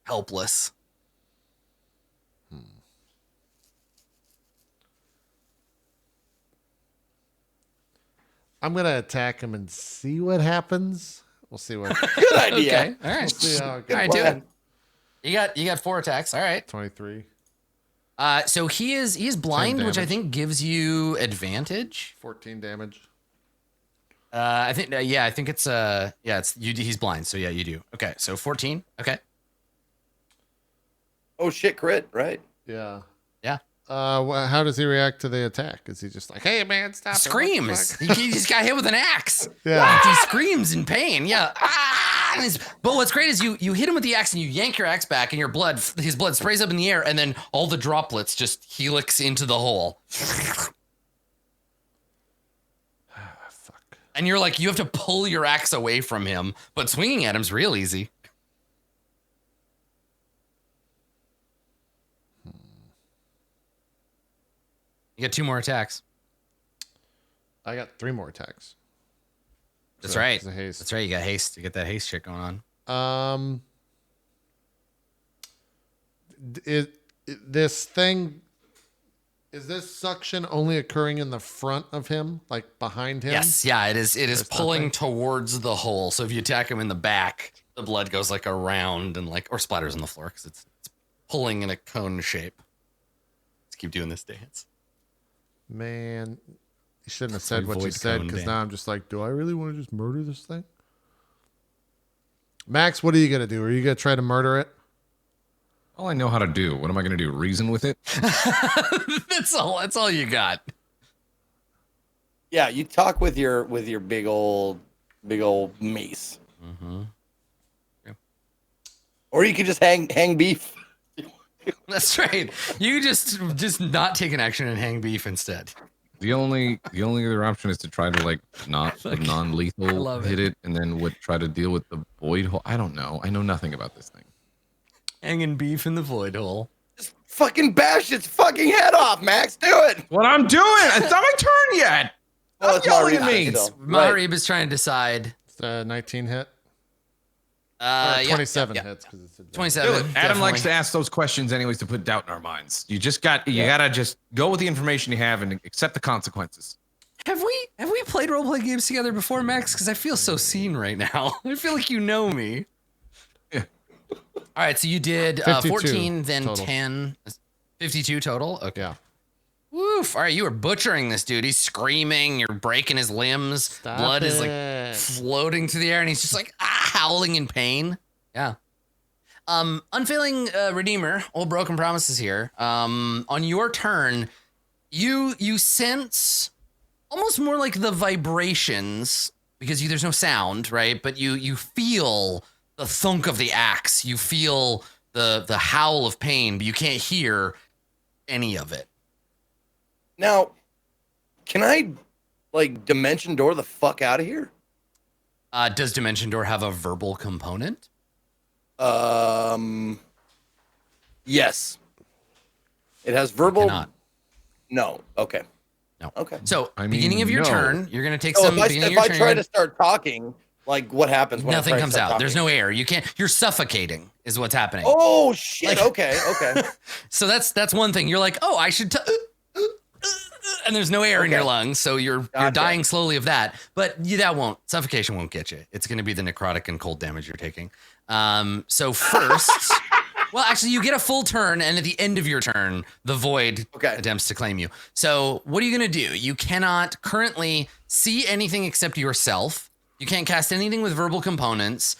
helpless. I'm gonna attack him and see what happens. We'll see what. Good idea. Okay. All right. We'll see how it All right, goes. do it. You got 4 attacks. All right. 23, So he is blind, which I damage. think gives you advantage. 14 damage. I think it's it's you. He's blind, so yeah, you do. Okay, so 14. Okay. Oh shit, crit, right? Yeah. Yeah. How does he react to the attack? Is he just like, "Hey man, stop!" it, what the Screams. fuck?" He just got hit with an axe. Yeah. Like, he screams in pain. Yeah. Ah! But what's great is you hit him with the axe and you yank your axe back, and his blood sprays up in the air, and then all the droplets just helix into the hole. Fuck. And you're like, you have to pull your axe away from him, but swinging at him's real easy. You got 2 more attacks. I got 3 more attacks. That's So, right. it's a haste. That's right. You got haste. You get that haste shit going on. This thing, is this suction only occurring in the front of him, like behind him? Yes. Yeah. It is. It is There's pulling nothing? towards the hole. So if you attack him in the back, the blood goes like around and like or splatters on the floor because it's pulling in a cone shape. Let's keep doing this dance. Man, you shouldn't have said what you Void said, cone because dance. now I'm just like, do I really want to just murder this thing? Max, what are you gonna do? Are you gonna try to murder it? All I know how to do. What am I gonna do? Reason with it? That's all. That's all you got. Yeah, you talk with your big old mace, Mm-hmm. or you could just hang beef. That's right. You just not take an action and hang beef instead. The only other option is to try to like not non-lethal hit it, and then try to deal with the void hole. I don't know. I know nothing about this thing. Hanging beef in the void hole. Just fucking bash its fucking head off, Max. Do it. What I'm doing? It's not my turn yet. Oh, Stop yelling at Maharib me. still. Maharib is trying to decide. It's a 19 hit. Yeah, 27 yeah. hits because it's a 27. Adam definitely. likes to ask those questions anyways to put doubt in our minds. You gotta just go with the information you have and accept the consequences. Have we played roleplay games together before, Max? Because I feel so seen right now. I feel like you know me. Yeah. All right, so you did 14, then total. 10, 52 total. Okay. Yeah. Woof. All right, you were butchering this dude. He's screaming. You're breaking his limbs. Stop Blood is it. like floating through the air, and he's just like howling in pain. Yeah. Unfailing Redeemer, Old Broken Promises here. On your turn, you sense almost more like the vibrations because there's no sound, right? But you feel the thunk of the axe. You feel the howl of pain, but you can't hear any of it. Now, can I like dimension door the fuck out of here? Does Dimension Door have a verbal component? Yes. It has verbal. Cannot. No. Okay. No. Okay. So, I mean, beginning of your no. turn, you're going to take So some. if I, Beginning of if your I turn, try you're to start talking, like what happens when nothing I try comes to start out. There's talking? no air. You can't. You're suffocating. Is what's happening. Oh shit. Like- Okay. Okay. So that's one thing. You're like, oh, I should. And there's no air in your Okay. lungs, so you're Gotcha. dying slowly of that. But suffocation won't get you. It's going to be the necrotic and cold damage you're taking. So first, well, actually, you get a full turn, and at the end of your turn, the void attempts to claim you. So what are you going to do? You cannot currently see anything except yourself. You can't cast anything with verbal components.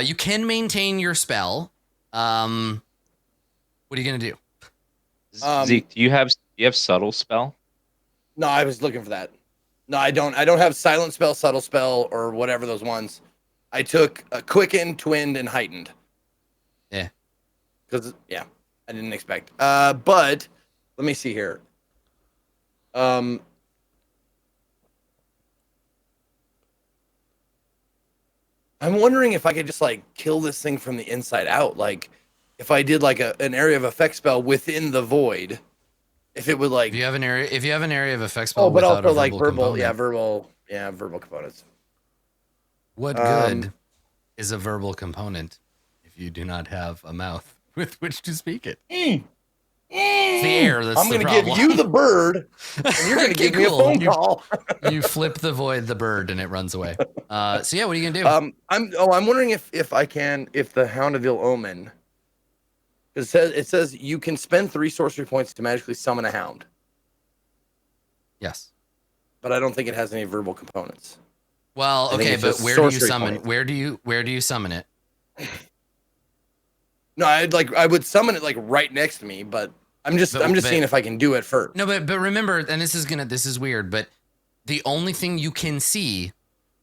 You can maintain your spell. What are you going to do? Zeke, do you have subtle spell? No, I was looking for that. No, I don't. I don't have silent spell, subtle spell, or whatever those ones. I took a quickened, twinned, and heightened. Yeah. Because I didn't expect. But let me see here. I'm wondering if I could just like kill this thing from the inside out. Like if I did like an area of effect spell within the void, if it would like. If you have an area of effect spell, But without also a like verbal, component, verbal components. What good is a verbal component if you do not have a mouth with which to speak it? It's the air that's I'm the gonna problem. give you the bird, and you're gonna Okay, give me a cool. phone call. You flip the void, the bird, and it runs away. So yeah, what are you gonna do? I'm wondering if the Hound of Ill Omen. It says you can spend 3 sorcery points to magically summon a hound, Yes. but I don't think it has any verbal components. Well, I think okay, it's but just where do you sorcery summon? points. Where do you summon it? No, I would summon it like right next to me, but I'm just seeing if I can do it first. No, but remember, and this is weird, but the only thing you can see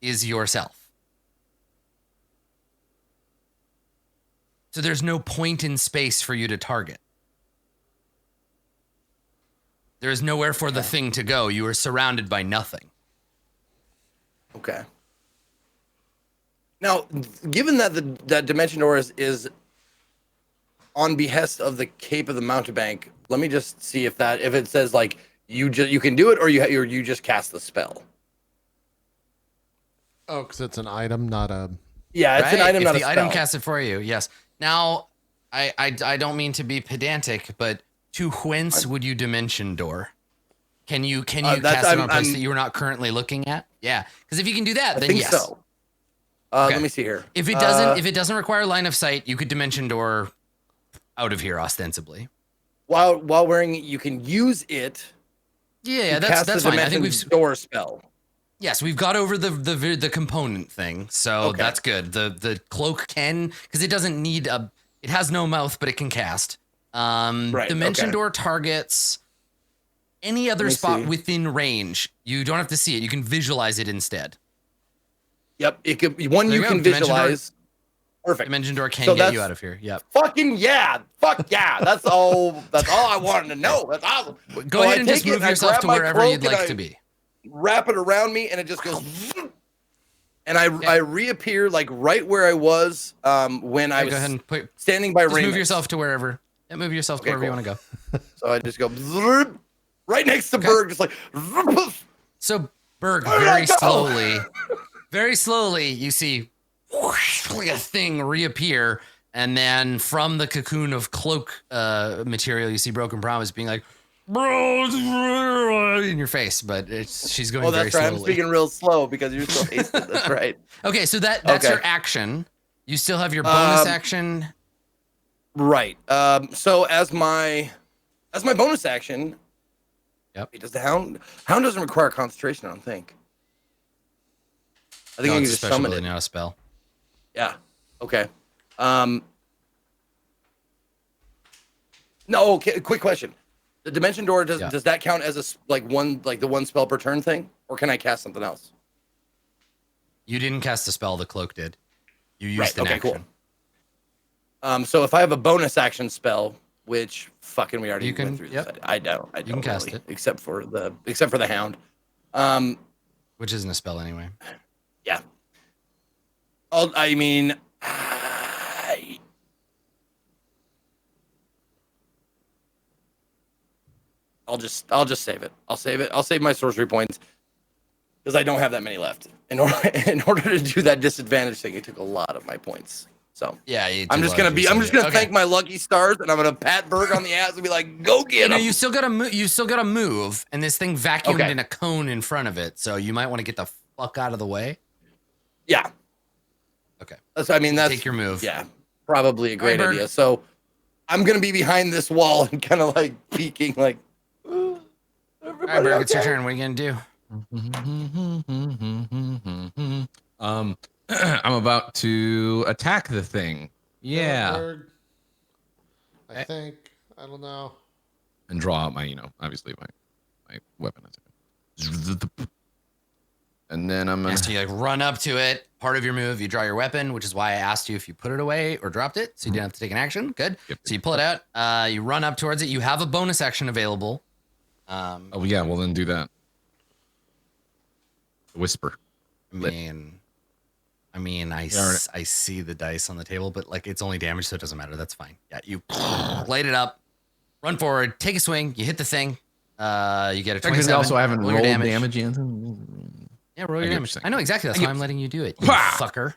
is yourself. So there's no point in space for you to target. There is nowhere for the thing to go. You are surrounded by nothing. Okay. Now, given that that dimension door is on behest of the Cape of the Mountebank, let me just see if it says like you can do it or you just cast the spell. Oh, because it's an item, not a. Yeah, it's an item, If not a the spell. item cast it for you, yes. Now, I don't mean to be pedantic, but to whence would you dimension door? Can you cast it on a place that you are not currently looking at? Yeah, because if you can do that, I then think yes. so. Okay. Let me see here. If it doesn't require line of sight, you could dimension door out of here ostensibly. While wearing it, you can use it. Yeah, to that's cast fine. the I think dimension door spell. Yes, we've got over the component thing, so Okay. that's good. The cloak can, because it doesn't need it has no mouth, but it can cast. Dimension okay. door targets any other Let me spot see. within range. You don't have to see it. You can visualize it instead. Yep, it could be one There you you can go, dimension door. visualize. Perfect. Dimension door can So get you that's- out of here. Yep. Fucking yeah. Fuck yeah. That's all I wanted to know. That's awesome. Go So ahead I and just take it move and I yourself grab to my wherever cloak you'd and like I to be. Wrap it around me, and it just goes. And I reappear like right where I was when I Go ahead was and put. standing by Just Raimus. move yourself to wherever. Yeah, move yourself to Okay, wherever you cool. want to go. So I just go right next to Okay. Berg, just like. So Berg, Where did I go? very slowly, you see like a thing reappear, and then from the cocoon of cloak material, you see Broken Promise being like, "Bro," in your face, but she's going Oh, very that's right. slowly. I'm speaking real slow because you're so hasted. That's right. Okay, so that's Okay. your action. You still have your bonus Um, action. Right. So as my bonus action. Yep. Wait, does the hound doesn't require concentration? I don't think. I think No, I can it's a just special summon ability, it. not a spell. Yeah. Okay. No. Okay. Quick question. The dimension door does that count as the one spell per turn thing, or can I cast something else? You didn't cast a spell. The cloak did. You used an Okay. action. Cool. So if I have a bonus action spell, which fucking we already You can- went through this. yep. I don't. You can cast really, it. except for the hound. Which isn't a spell anyway. Yeah. I mean, I'll just save it. I'll save it. I'll save my sorcery points because I don't have that many left. In order to do that disadvantage thing, it took a lot of my points. So Yeah, I'm just gonna thank my lucky stars, and I'm gonna pat Berg on the ass and be like, "Go get him." You still gotta move. You still gotta move, and this thing vacuumed Okay. in a cone in front of it. So you might want to get the fuck out of the way. Yeah. Okay. That's Take your move. Yeah, probably a great Berg. idea. So I'm gonna be behind this wall and kind of like peeking, like. All right, Berg, it's your turn. What are you gonna do? I'm about to attack the thing. Yeah. Bird. I think. I don't know. And draw out my, obviously my weapon. And then I'm gonna. So you run up to it. Part of your move, you draw your weapon, which is why I asked you if you put it away or dropped it, so you didn't have to take an action. Good. Yep. So you pull it out. You run up towards it. You have a bonus action available. Oh yeah, well then do that. Whisper. I see the dice on the table, but it's only damage, so it doesn't matter. That's fine. Yeah, you light it up, run forward, take a swing, you hit the thing. You get a 27. Also, I haven't roll rolled your damage yet. Yeah, roll your get damage. what you're I know exactly. That's why I'm letting you do it, you Wah! fucker.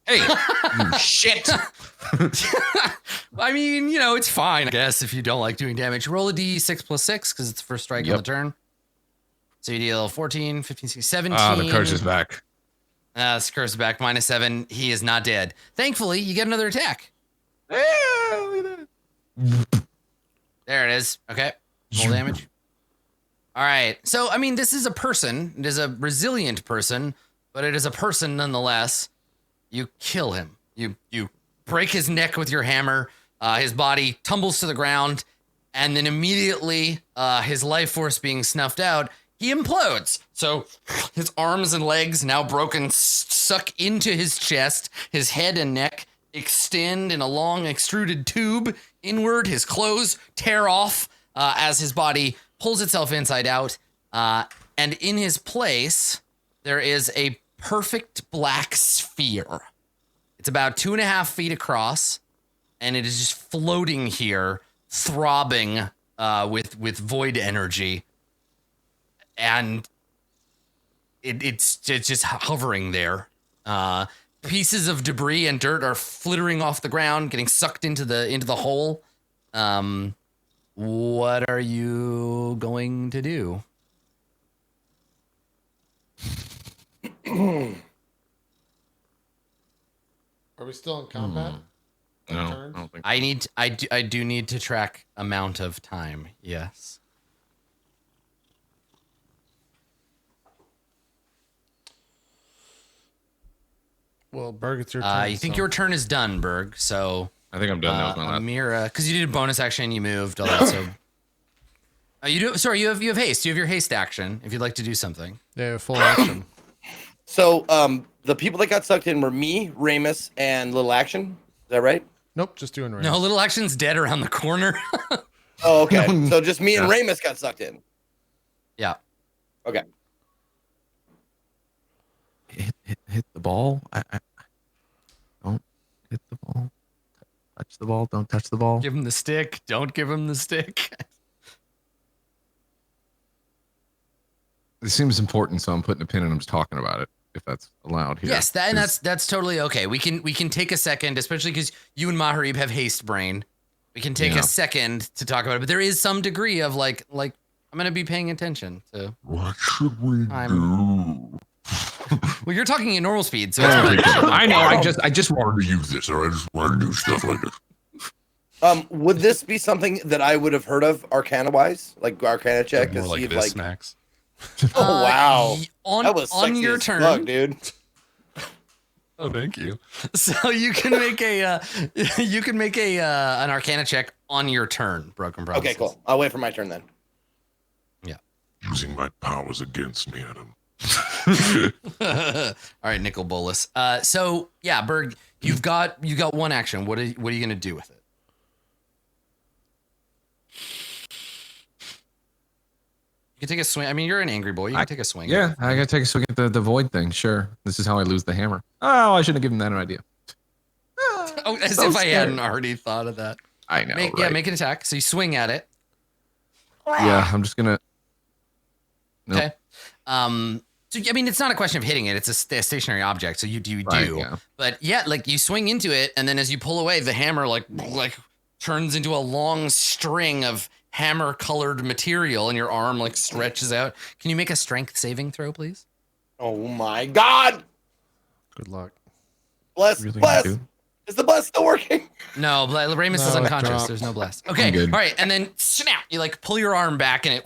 Hey, you shit. It's fine, I guess, if you don't like doing damage. Roll a d6 plus 6 because it's the first strike on the turn. So you deal 14, 15, 16, 17. Ah, the curse is back. This curse is back. -7. He is not dead. Thankfully, you get another attack. Yeah, look at that. There it is. Okay. Roll damage. All right. So, this is a person. It is a resilient person, but it is a person nonetheless. You kill him. You break his neck with your hammer. His body tumbles to the ground, and then immediately, his life force being snuffed out, he implodes. So his arms and legs, now broken, suck into his chest. His head and neck extend in a long extruded tube inward. His clothes tear off as his body pulls itself inside out. And in his place, there is a perfect black sphere. It's about 2.5 feet across, and it is just floating here, throbbing with void energy. And it's just hovering there. Pieces of debris and dirt are flittering off the ground, getting sucked into the hole. What are you going to do? Are we still in combat? No, Turns? I don't think. I do need to track amount of time. Yes. Well, Berg, it's your turn. You think so- your turn is done, Berg? So I think I'm done. That was my last. Amira, because you did a bonus action, you moved all that. So you do. Sorry, you have haste. You have your haste action if you'd like to do something. Yeah, full action. So the people that got sucked in were me, Raimus, and Little Action. Is that right? Nope, just doing Raimus. No, Little Action's dead around the corner. Oh, okay. So just me and Raimus got sucked in. Yeah. Okay. Hit the ball. I don't hit the ball. Touch the ball. Don't touch the ball. Give him the stick. Don't give him the stick. This seems important, so I'm putting a pin and I'm just talking about it, if that's allowed here. Yes, that's totally okay. We can take a second, especially because you and Maharib have haste brain. We can take a second to talk about it, but there is some degree of like I'm gonna be paying attention to. What should we do? Well, you're talking at normal speed, so it's I know. I just wanted to use this, or I just want to do stuff like this. Would this be something that I would have heard of Arcana-wise? Like Arcana check to More see like if this, like... Max. Oh, wow. That was on sexy your as turn, fuck, dude. Oh, thank you. So you can make an Arcana check on your turn. Broken Promises. Okay, cool. I'll wait for my turn then. Yeah. Using my powers against me, Adam. All right, Nicol Bolas. So yeah, Berg, you've got one action. What are you gonna do with it? You can take a swing. I mean, you're an angry boy. You can take a swing. Yeah, I gotta take a swing at the void thing. Sure. This is how I lose the hammer. Oh, I should have given that an idea. Oh, as So if I scary. hadn't already thought of that. I know. Yeah, right? make an attack. So you swing at it. Yeah, I'm just gonna. Nope. Okay. So I mean, it's not a question of hitting it; it's a stationary object. So you do. Yeah. But yeah, like you swing into it, and then as you pull away, the hammer like turns into a long string of hammer-colored material, and your arm like stretches out. Can you make a strength saving throw, please? Oh my god! Good luck. Bless, Really bless! do? Is the bless still working? No, Raimus is No, it unconscious. dropped. There's no blast. Okay, I'm good. all right, and then snap. You like pull your arm back, and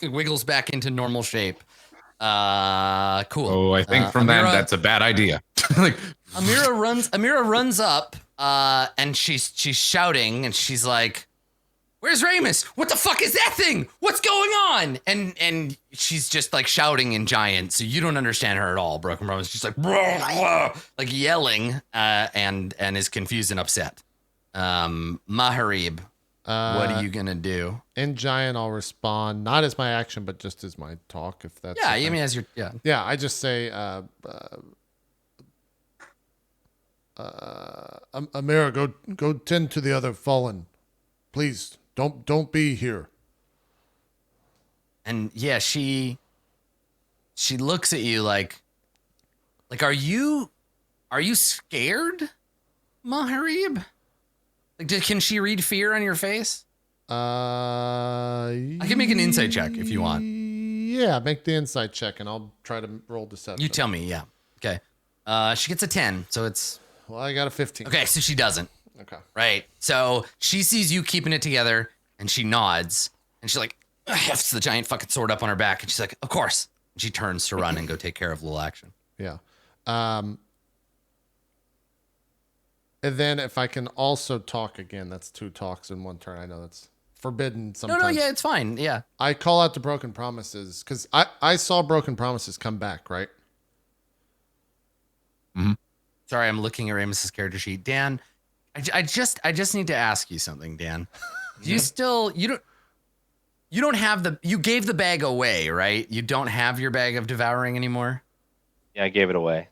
it wiggles back into normal shape. Cool. Oh, I think from Amira, that's a bad idea. Like, Amira runs up, and she's shouting, and she's like, "Where's Raimus? What the fuck is that thing? What's going on?" And she's just like shouting in giant, so you don't understand her at all. Broken Promise. She's like, "Blah, blah," like yelling, and is confused and upset. Maharib, what are you gonna do? In giant, I'll respond not as my action, but just as my talk. If that's Yeah, okay. I mean as your Yeah, I just say, Amira, go tend to the other fallen, please. Don't be here. And yeah, she looks at you like are you scared, Maharib? Like, can she read fear on your face? I can make an insight check if you want. Yeah, make the insight check, and I'll try to roll deception. You tell me, yeah. Okay. She gets a 10, so it's Well, I got a 15. okay. So she doesn't. Okay. Right. So she sees you keeping it together, and she nods, and she like hefts the giant fucking sword up on her back, and she's like, "Of course." And she turns to run and go take care of Little Action. Yeah. And then if I can also talk again, that's 2 talks in 1 turn. I know that's forbidden sometimes. No, yeah, it's fine. Yeah. I call out to Broken Promises because I saw Broken Promises come back, right? Sorry, I'm looking at Raimus's character sheet. Dan, I just need to ask you something, Dan. Do you still you don't have you gave the bag away, right? You don't have your bag of devouring anymore? Yeah, I gave it away.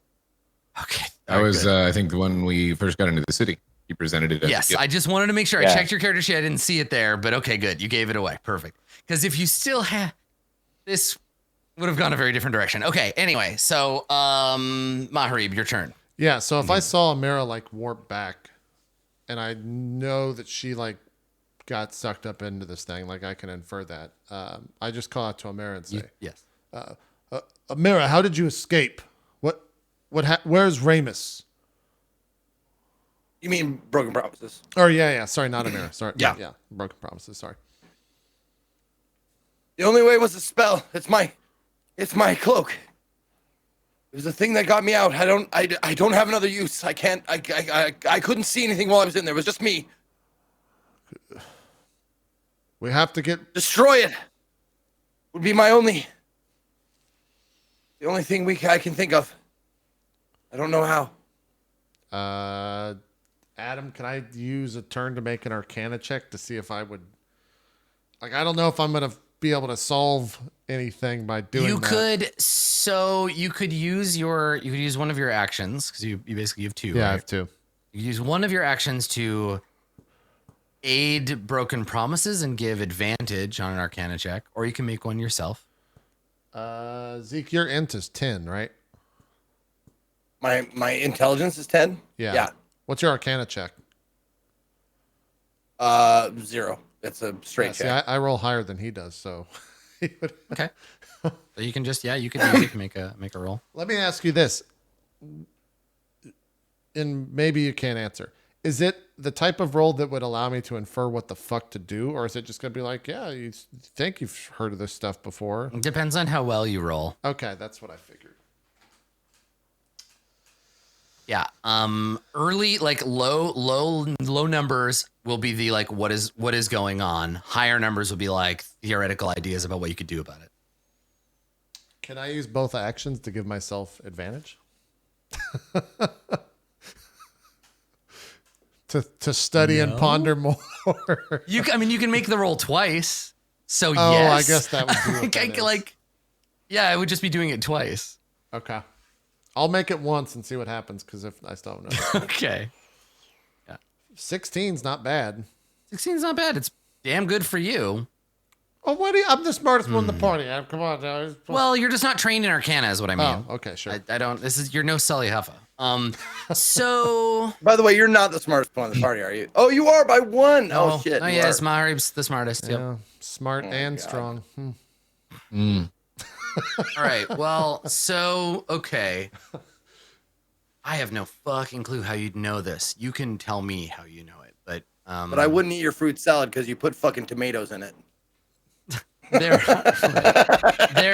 Okay. that was, I think, when we first got into the city. He presented it as a Yes, gift. I just wanted to make sure. I Yeah. checked your character sheet. I didn't see it there, but okay, good. You gave it away. Perfect. Because if you still had this would have gone a very different direction. Okay, anyway, so Maharib, your turn. Yeah. So if I saw Amira like warp back, and I know that she like got sucked up into this thing, like I can infer that. I just call out to Amira and say, Yes. Amira, how did you escape? Where's Raimus? You mean Broken Promises? Or yeah. Sorry, not Amira. Sorry. Yeah. Broken Promises. Sorry. The only way was a spell. It's my cloak. It was the thing that got me out. I don't have another use. I can't. I couldn't see anything while I was in there. It was just me. We have to get. Destroy it. Would be the only thing I can think of. I don't know how. Adam, can I use a turn to make an Arcana check to see if I would? Like, I don't know if I'm gonna be able to solve anything by doing You that. could use one of your actions because you basically have two. Yeah, right? I have two. You use one of your actions to aid broken promises and give advantage on an Arcana check, or you can make one yourself. Zeke, your int is 10, right? My intelligence is 10. Yeah. Yeah. What's your Arcana check? 0. It's a straight Yeah, see, check. I roll higher than he does, so. Okay. So you can just you can make a roll. Let me ask you this, and maybe you can't answer. Is it the type of roll that would allow me to infer what the fuck to do, or is it just gonna be like, yeah, you think you've heard of this stuff before? It depends on how well you roll. Okay, that's what I figured. Yeah. Early, like low numbers will be the like what is going on. Higher numbers will be like theoretical ideas about what you could do about it. Can I use both actions to give myself advantage? to study and ponder more. You can make the roll twice. So Oh, yes. I guess that would be what that is. like yeah, I would just be doing it twice. Okay. I'll make it once and see what happens, because if I still don't know. Okay. 16's not bad. 16's not bad. It's damn good for you. Oh, what? I'm the smartest one in the party. Come on, guys. Well, you're just not trained in Arcana, is what I mean. Oh, okay, sure. I don't. You're no Sully Huffa. So. By the way, you're not the smartest one in the party, are you? Oh, you are by 1. Oh, shit. Oh you yeah, are. Mahari's the smartest. Yep. Yeah, smart and God. strong. All right. Well, so okay. I have no fucking clue how you'd know this. You can tell me how you know it, but I wouldn't eat your fruit salad because you put fucking tomatoes in it. there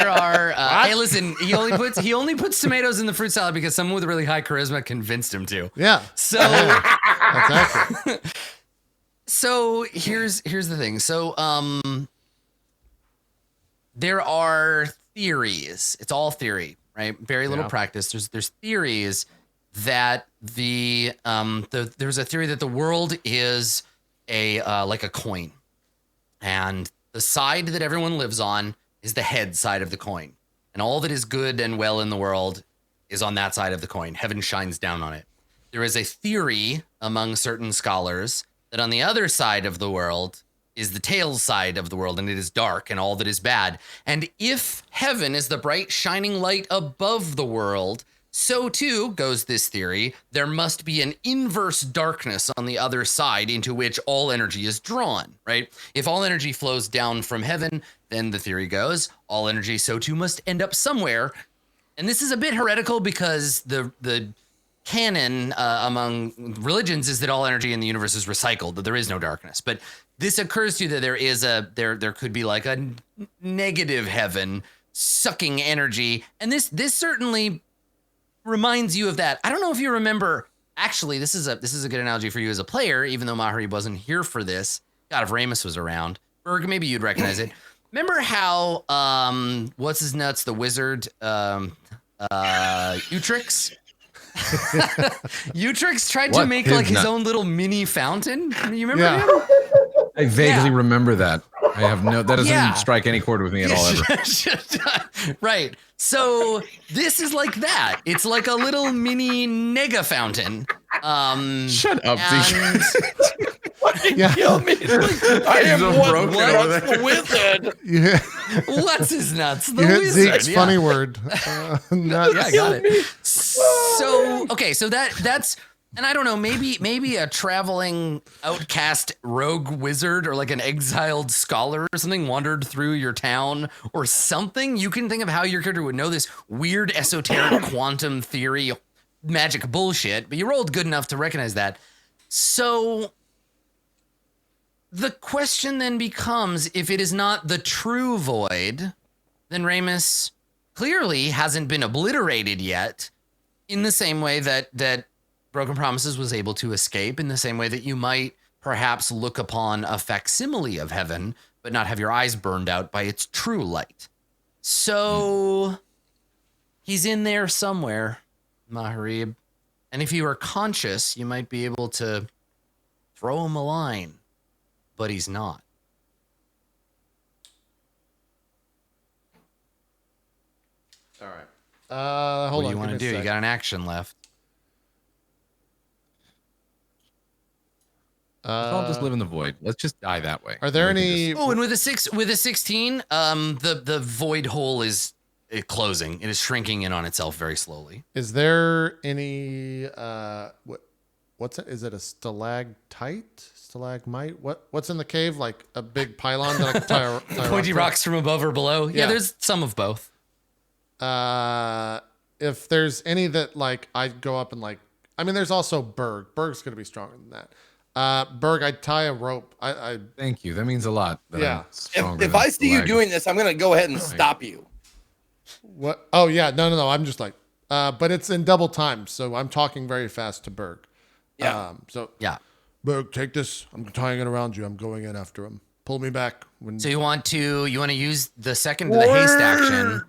are. Hey, listen. He only puts tomatoes in the fruit salad because someone with really high charisma convinced him to. Yeah. So That's accurate. So here's the thing. So there are theories. It's all theory, right? Very little practice. There's theories that there's a theory that the world is a like a coin, and the side that everyone lives on is the head side of the coin, and all that is good and well in the world is on that side of the coin. Heaven shines down on it. There is a theory among certain scholars that on the other side of the world is the tail side of the world, and it is dark and all that is bad. And if heaven is the bright shining light above the world, so too, goes this theory, there must be an inverse darkness on the other side into which all energy is drawn, right? If all energy flows down from heaven, then the theory goes, all energy so too must end up somewhere. And this is a bit heretical because the canon among religions is that all energy in the universe is recycled, that there is no darkness. But this occurs to you that there could be like a negative heaven sucking energy, and this certainly reminds you of that. I don't know if you remember. Actually, this is a good analogy for you as a player, even though Mahari wasn't here for this. God, if Raimus was around, Berg, maybe you'd recognize it. Remember how what's his nuts, the wizard, Utrix? Utrix tried to make like his own little mini fountain. You remember him? I vaguely remember that. I have that doesn't strike any chord with me at all ever. Right. So this is like that. It's like a little mini nega fountain. Shut up, and... Kill me. I am broken over the wizard. Yeah. What's his nuts? The You hit wizard. Zeke's funny word. Nuts. Yeah, I got it. So okay, so that's, and I don't know, maybe a traveling outcast rogue wizard or like an exiled scholar or something wandered through your town or something. You can think of how your character would know this weird esoteric quantum theory magic bullshit, but you rolled good enough to recognize that. So the question then becomes, if it is not the true void, then Raimus clearly hasn't been obliterated yet, in the same way that Broken Promises was able to escape, in the same way that you might perhaps look upon a facsimile of heaven, but not have your eyes burned out by its true light. So he's in there somewhere, Maharib. And if you are conscious, you might be able to throw him a line, but he's not. All right. Hold What on. do you want to do? You got an action left. Let's all just live in the void. Let's just die that way. Are there We can any? Oh, and with a 16, the void hole is closing. It is shrinking in on itself very slowly. Is there any? What's it? Is it a stalactite? Stalagmite? What's in the cave? Like a big pylon that I can tie a Pointy rock rocks from above or below. Yeah, Yeah. there's some of both. If there's any that like I go up and like, I mean, there's also Berg. Berg's gonna be stronger than that. Berg, I'd tie a rope. I Thank you. That means a lot. that Yeah. I'm stronger If than I see you Stalag. doing this, I'm gonna go ahead and stop you. what? Oh yeah, no. I'm just like, but it's in double time, so I'm talking very fast to Berg. Yeah. So Yeah. Berg, take this. I'm tying it around you. I'm going in after him. Pull me back when. So you want to use the second to the haste action.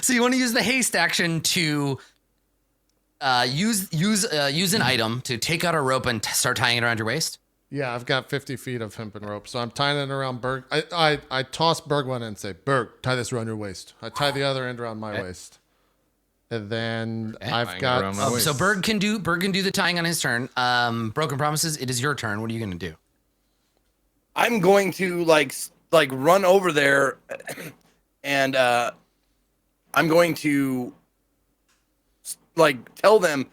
So you want to use the haste action to use an item to take out a rope and start tying it around your waist. Yeah, I've got 50 feet of hempen rope, so I'm tying it around Berg. I toss Berg one and say, Berg, tie this around your waist. I tie the other end around my waist. And then I've Tying it got. around my waist. So Berg can do the tying on his turn. Broken Promises, it is your turn. What are you going to do? I'm going to like run over there, and I'm going to like tell them,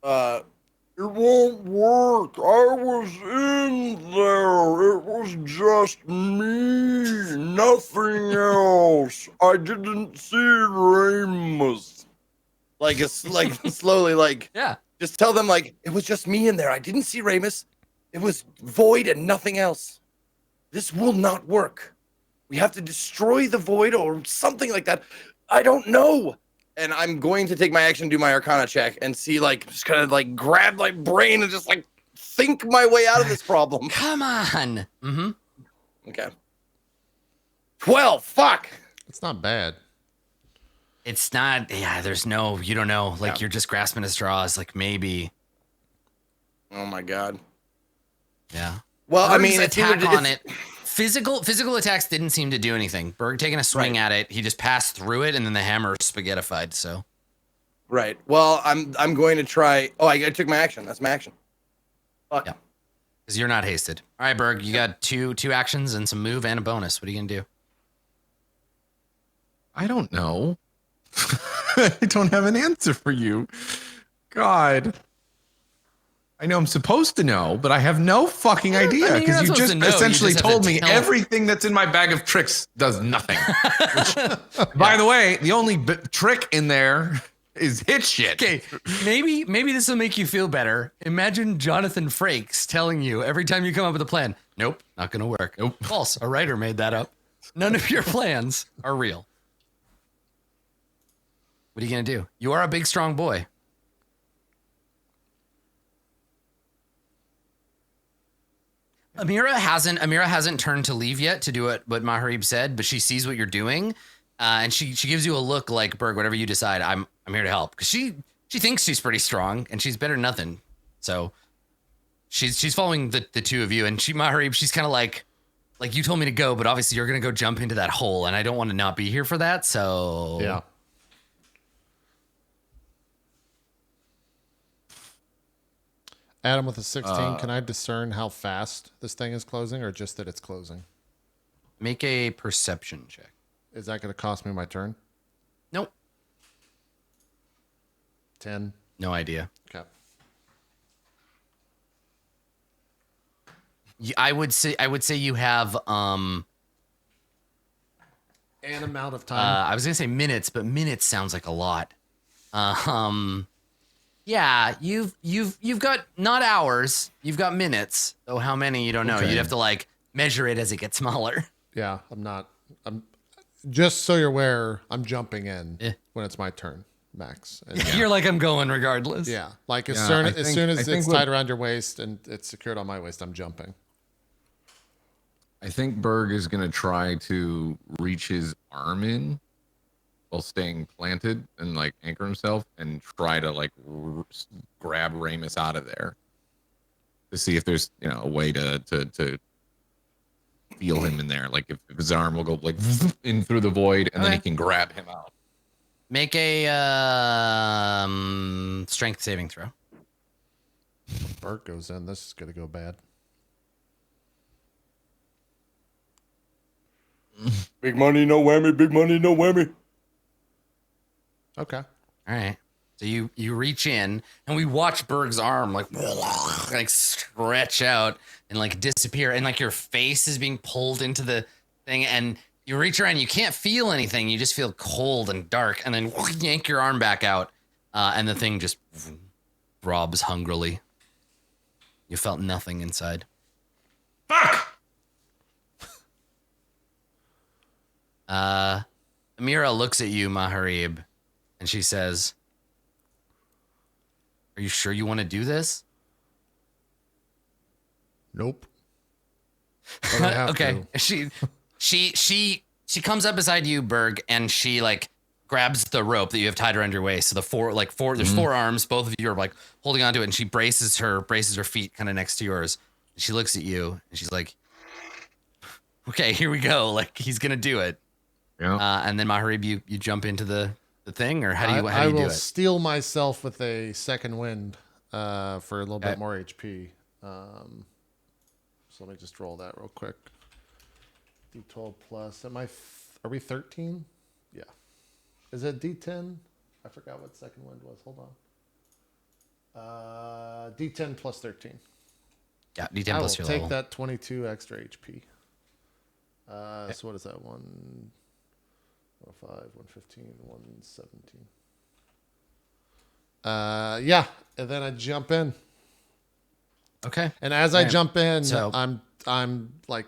it won't work. I was in there. It was just me, nothing else. I didn't see Raimus. Like it's like slowly, like Yeah. just tell them like it was just me in there. I didn't see Raimus. It was void and nothing else. This will not work. We have to destroy the void or something like that. I don't know. And I'm going to take my action, do my Arcana check, and see, like, just kind of like grab my brain and just like think my way out of this problem. Come on. Mm-hmm. Okay. 12. Fuck. It's not bad. It's not. Yeah. There's no. You don't know. Like Yeah. you're just grasping at straws. Like maybe. Oh my god. Yeah. Well, I Berg's mean, it's attack either- on it. Physical attacks didn't seem to do anything. Berg taking a swing at it, he just passed through it, and then the hammer spaghettified. So Right. Well, I'm going to try. Oh, I took my action. That's my action. Fuck. Yeah. because you're not hasted. All right, Berg, you got two actions and some move and a bonus. What are you gonna do? I don't know. I don't have an answer for you. God. I know I'm supposed to know, but I have no fucking idea you're because not you supposed just to know, you essentially just have to told me tell. everything that's in my bag of tricks does nothing. By the way, the only trick in there is hit shit. Okay, maybe this will make you feel better. Imagine Jonathan Frakes telling you every time you come up with a plan, nope, not gonna work. Nope. False. A writer made that up. None of your plans are real. What are you gonna do? You are a big, strong boy. Amira hasn't turned to leave yet to do what Maharib said, but she sees what you're doing, and she gives you a look like, Berg, whatever you decide, I'm here to help, because she thinks she's pretty strong and she's better than nothing. So she's following the two of you, and Maharib, she's kind of like you told me to go, but obviously you're gonna go jump into that hole, and I don't want to not be here for that. So Yeah. Adam with a 16, can I discern how fast this thing is closing or just that it's closing? make a perception check. Is that going to cost me my turn? Nope, 10. no idea. Okay. I would say you have An amount of time. I was gonna say minutes, but minutes sounds like a lot. Yeah, you've got not hours, you've got minutes. Though how many you don't know. Okay. You'd have to like measure it as it gets smaller. Yeah, I'm just so you're aware, I'm jumping in Eh. when it's my turn, Max. And You're like, I'm going regardless. yeah, like as Yeah, soon I as think- soon I as think it's what- tied around your waist and it's secured on my waist, I'm jumping. I think Berg is going to try to reach his arm in while staying planted and like anchor himself and try to like grab Raimus out of there to see if there's a way to feel him in there. Like if his arm will go like in through the void and then he can grab him out. Make a strength saving throw. If Bert goes in, this is gonna go bad. Big money, no whammy. Big money, no whammy. Okay. All right. So you reach in and we watch Berg's arm like stretch out and like disappear, and like your face is being pulled into the thing, and you reach around, you can't feel anything, you just feel cold and dark, and then yank your arm back out, and the thing just robs hungrily. You felt nothing inside. Fuck! Amira looks at you, Maharib, and she says, "Are you sure you want to do this?" Nope. But I have Okay. to. She comes up beside you, Berg, and she like grabs the rope that you have tied around your waist. So there's four arms, both of you are like holding onto it, and she braces her feet kind of next to yours. She looks at you and she's like, "Okay, here we go." Like he's gonna do it. Yeah. And then Maharib, you jump into the thing, or how do you I do will it? steal myself with a second wind for a little bit more HP. So let me just roll that real quick. D12 plus. Are we 13? Yeah. Is it D10? I forgot what second wind was. Hold on. D10 plus 13. Yeah, D10 I will plus your take level. that 22 extra HP. So what is that? 105, 115, 117. Yeah, and then I jump in. Okay. And as I jump in, So- I'm like,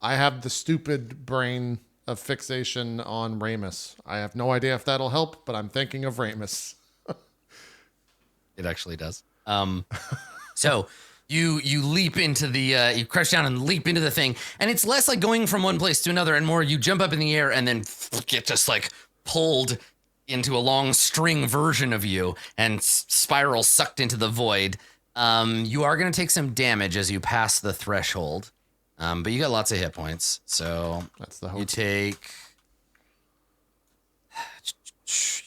I have the stupid brain of fixation on Raimus. I have no idea if that'll help, but I'm thinking of Raimus. It actually does. So you leap into the you crouch down and leap into the thing, and it's less like going from one place to another and more you jump up in the air and then get just like pulled into a long string version of you and spiral sucked into the void. You are going to take some damage as you pass the threshold, but you got lots of hit points, so That's the hope. you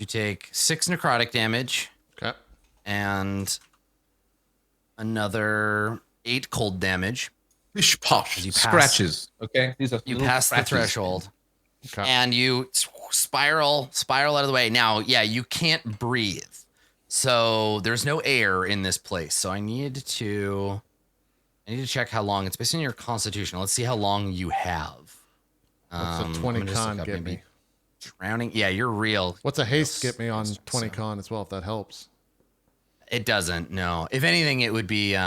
take 6 necrotic damage. Okay. And another 8 cold damage. Pish posh. You pass- Scratches. Okay. These are You little pass the scratches. threshold, Okay. and you spiral out of the way. Now, yeah, you can't breathe, so there's no air in this place. So I need to check how long. It's based on your constitution. Let's see how long you have. What's a I'm 20 gonna just con look up get maybe me? Drowning. Yeah, you're real. What's a haste get me on So- 20 con as well, if that helps? It doesn't. No. If anything, it would be It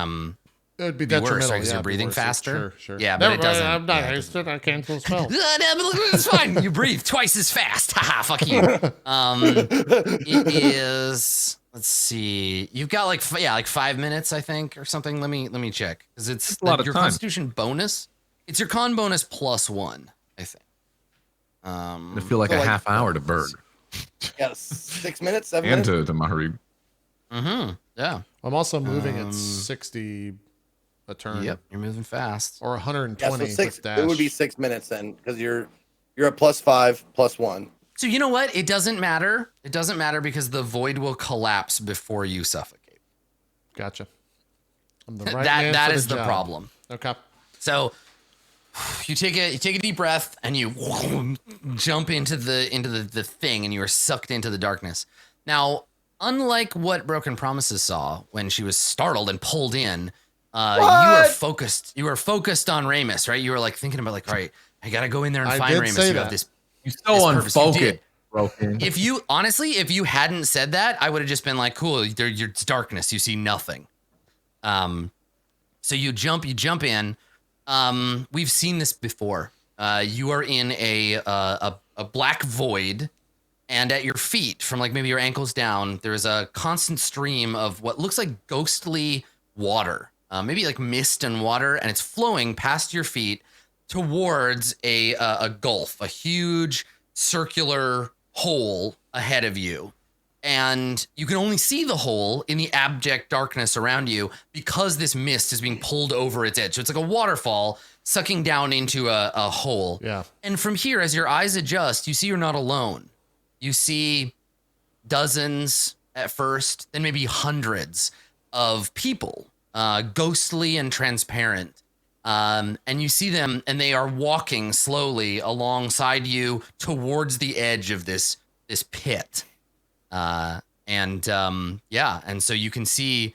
would be be worse, detrimental. right? 'Cause Yeah, you're it'd be breathing worse. faster. Sure. Yeah, but it doesn't. I'm not yeah, it hasted. I cancel spell. It's fine. You breathe twice as fast. Haha, fuck you. It is. Let's see. You've got like 5 minutes, I think, or something. Let me check because it's That's a lot of your time. Constitution bonus. It's your con bonus +1, I think. I feel like So, a like- half hour to Berg Yeah, 6 minutes, 7 and minutes. to Maharib. Yeah. I'm also moving Um, at 60 a turn. Yep. You're moving fast. Or Yeah, 120 so 6. with dash. It would be 6 minutes then, because you're at +5, +1. So you know what? It doesn't matter. It doesn't matter because the void will collapse before you suffocate. Gotcha. I'm the right man That for is the job. problem. Okay. So you take a deep breath and you jump into the thing and you are sucked into the darkness. Now, unlike what Broken Promises saw when she was startled and pulled in, you are focused. You are focused on Raimus, right? You were like thinking about like, all right, I gotta go in there and I find did Raimus. say You that. have this. You're This so purpose. You unfocused, did. Broken. If you hadn't said that, I would have just been like, cool. It's darkness. You see nothing. So you jump in. We've seen this before. You are in a black void, and at your feet, from like maybe your ankles down, there is a constant stream of what looks like ghostly water, maybe like mist and water, and it's flowing past your feet towards a gulf, a huge circular hole ahead of you. And you can only see the hole in the abject darkness around you because this mist is being pulled over its edge. So it's like a waterfall sucking down into a hole. Yeah. And from here, as your eyes adjust, you see you're not alone. You see dozens at first, then maybe hundreds of people, ghostly and transparent. And you see them, and they are walking slowly alongside you towards the edge of this pit. And so you just see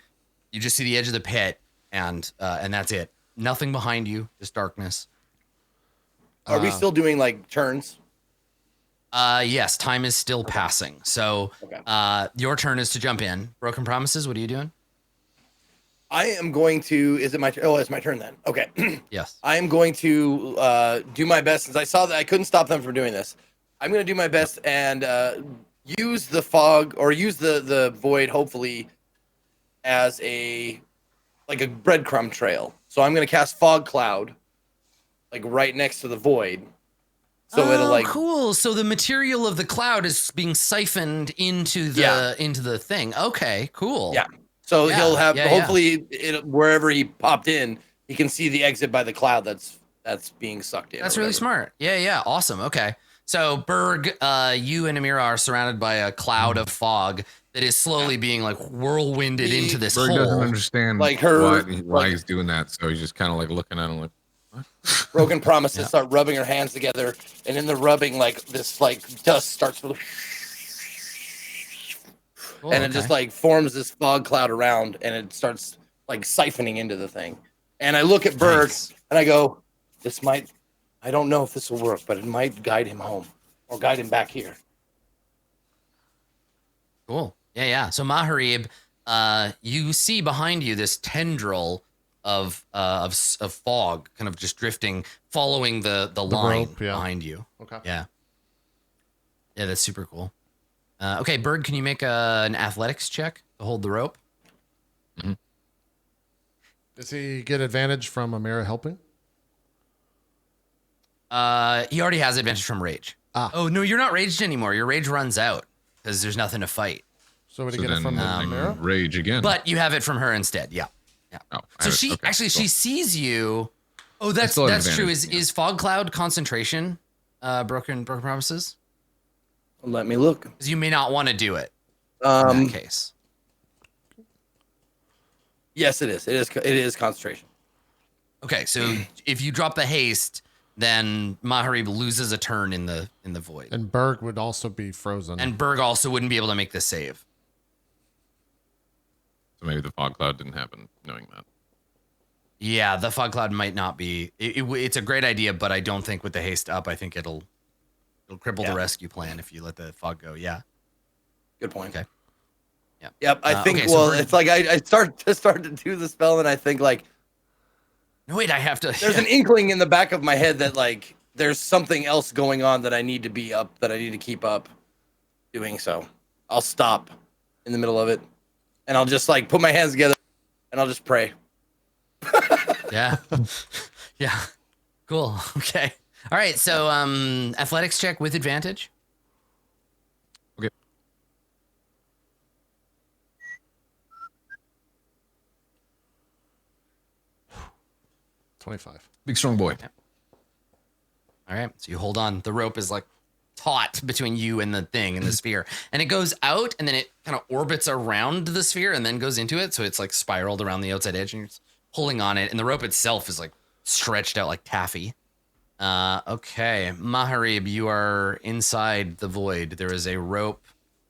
the edge of the pit, and that's it. Nothing behind you, just darkness. Are we still doing like turns? Yes, time is still passing. So, Okay. Your turn is to jump in. Broken Promises, what are you doing? I am going to. Is it my? Oh, it's my turn then. Okay. Yes. I am going to do my best since I saw that I couldn't stop them from doing this. I'm going to do my best and use the fog or use the void, hopefully, as a breadcrumb trail. So I'm going to cast Fog Cloud, like right next to the void. So it'll like cool. So the material of the cloud is being siphoned into the thing. Okay, cool. Yeah. So he'll have hopefully wherever he popped in, he can see the exit by the cloud that's being sucked in. That's really smart. Yeah. Awesome. Okay. So Berg, you and Amira are surrounded by a cloud of fog that is slowly being like whirlwinded into this Berg hole. doesn't understand Like her- why he's doing that, so he's just kind of like looking at him like, what? Broken Promises start rubbing her hands together, and in the rubbing, like this like dust starts to Cool, and it okay. just like forms this fog cloud around, and it starts like siphoning into the thing. And I look at Berg Nice. and I go, I don't know if this will work, but it might guide him home or guide him back here. Cool. Yeah. So Maharib, you see behind you this tendril of fog, kind of just drifting, following the line rope, yeah. behind you. Okay. Yeah, that's super cool. Okay, Berg, can you make an athletics check to hold the rope? Does he get advantage from Amira helping? He already has advantage from rage. Oh no, you're not raged anymore. Your rage runs out because there's nothing to fight. So would he so get it then from Amira? rage again. But you have it from her instead. Yeah. Oh, I So have it. she Okay, actually cool. she sees you. Oh, that's still have true. advantage, Is fog cloud concentration broken promises? Let me look. Because you may not want to do it in that case. Yes, it is. It is concentration. Okay, so if you drop the haste, then Maharib loses a turn in the void, And Berg would also be frozen. and Berg also wouldn't be able to make the save. So maybe the fog cloud didn't happen, knowing that. Yeah, the fog cloud might not be. It's a great idea, but I don't think with the haste up, I think it'll cripple the rescue plan if you let the fog go. Yeah. Good point. Okay. Yeah. Yep. I think. okay, so Berg- it's like I start to do the spell, and I think like No, wait, I have to. there's an inkling in the back of my head that like there's something else going on that I need to be up, that I need to keep up doing. So I'll stop in the middle of it, and I'll just like put my hands together, and I'll just pray. Yeah. Yeah. Cool. Okay. All right. So, athletics check with advantage. Okay. $25. Big strong boy. All right. So you hold on. The rope is like taut between you and the thing and the sphere, and it goes out, and then it kind of orbits around the sphere and then goes into it. So it's like spiraled around the outside edge, and you're pulling on it, and the rope itself is like stretched out like taffy. Okay, Maharib, you are inside the void. There is a rope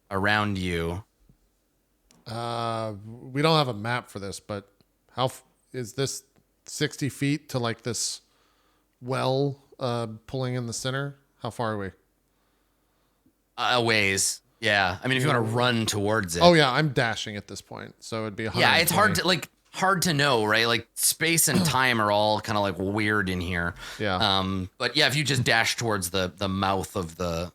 around you. We don't have a map for this, but is this 60 feet to like this well pulling in the center? How far are we? A ways. Yeah. I mean, if you want to run towards it. Oh yeah, I'm dashing at this point, so it'd be 120. Yeah, it's hard to know, right? Like space and time are all kind of like weird in here. Yeah. But yeah, if you just dash towards the mouth of the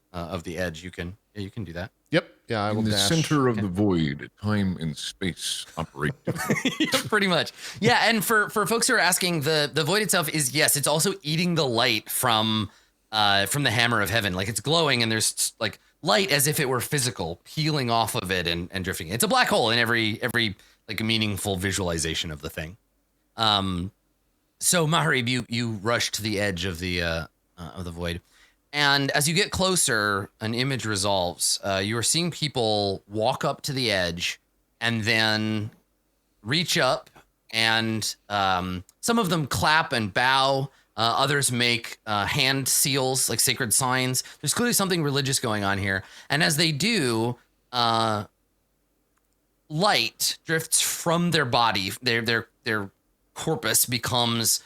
edge, you can do that. Yep. Yeah, I will In the dash. center of the void, time and space operate. Yeah, pretty much. Yeah, and for folks who are asking, the void itself is, yes, it's also eating the light from the hammer of heaven. Like it's glowing, and there's like light as if it were physical, peeling off of it and drifting. It's a black hole in every like meaningful visualization of the thing. So Maharib, you rush to the edge of the void, and as you get closer, an image resolves. You are seeing people walk up to the edge and then reach up, and some of them clap and bow. Others make hand seals, like sacred signs. There's clearly something religious going on here. And as they do, light drifts from their body. Their corpus becomes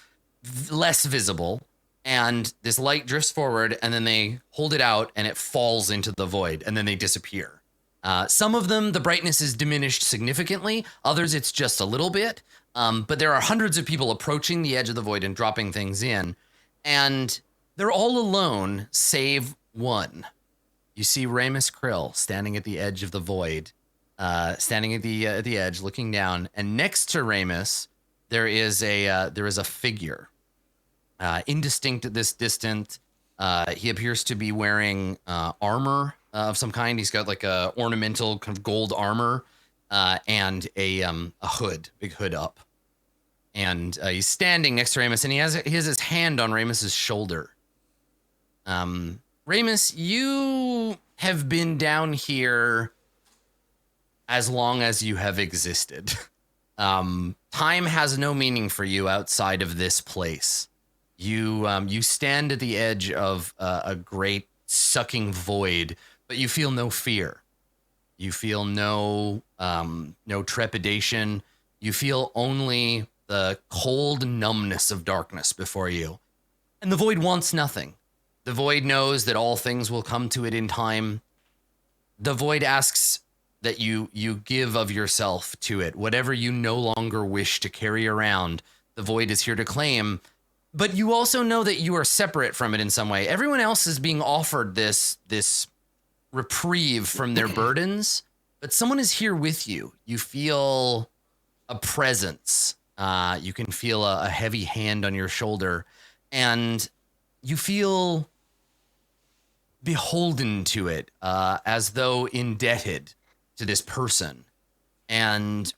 less visible. And this light drifts forward, and then they hold it out, and it falls into the void, and then they disappear. Some of them, the brightness is diminished significantly. Others, it's just a little bit. But there are hundreds of people approaching the edge of the void and dropping things in. And they're all alone, save one. You see Raimus Krill standing at the edge of the void, standing at the edge, looking down. And next to Raimus, there is a figure, indistinct at this distance. He appears to be wearing armor of some kind. He's got like a ornamental kind of gold armor and a hood, big hood up. And he's standing next to Raimus, and he has his hand on Raimus's shoulder. Raimus, you have been down here as long as you have existed. Time has no meaning for you outside of this place. You stand at the edge of a great sucking void, but you feel no fear. You feel no trepidation. You feel only the cold numbness of darkness before you. And the void wants nothing. The void knows that all things will come to it in time. The void asks that you give of yourself to it. Whatever you no longer wish to carry around, the void is here to claim. But you also know that you are separate from it in some way. Everyone else is being offered this reprieve from their burdens, but someone is here with you. You feel a presence. You can feel a heavy hand on your shoulder, and you feel beholden to it, as though indebted to this person. And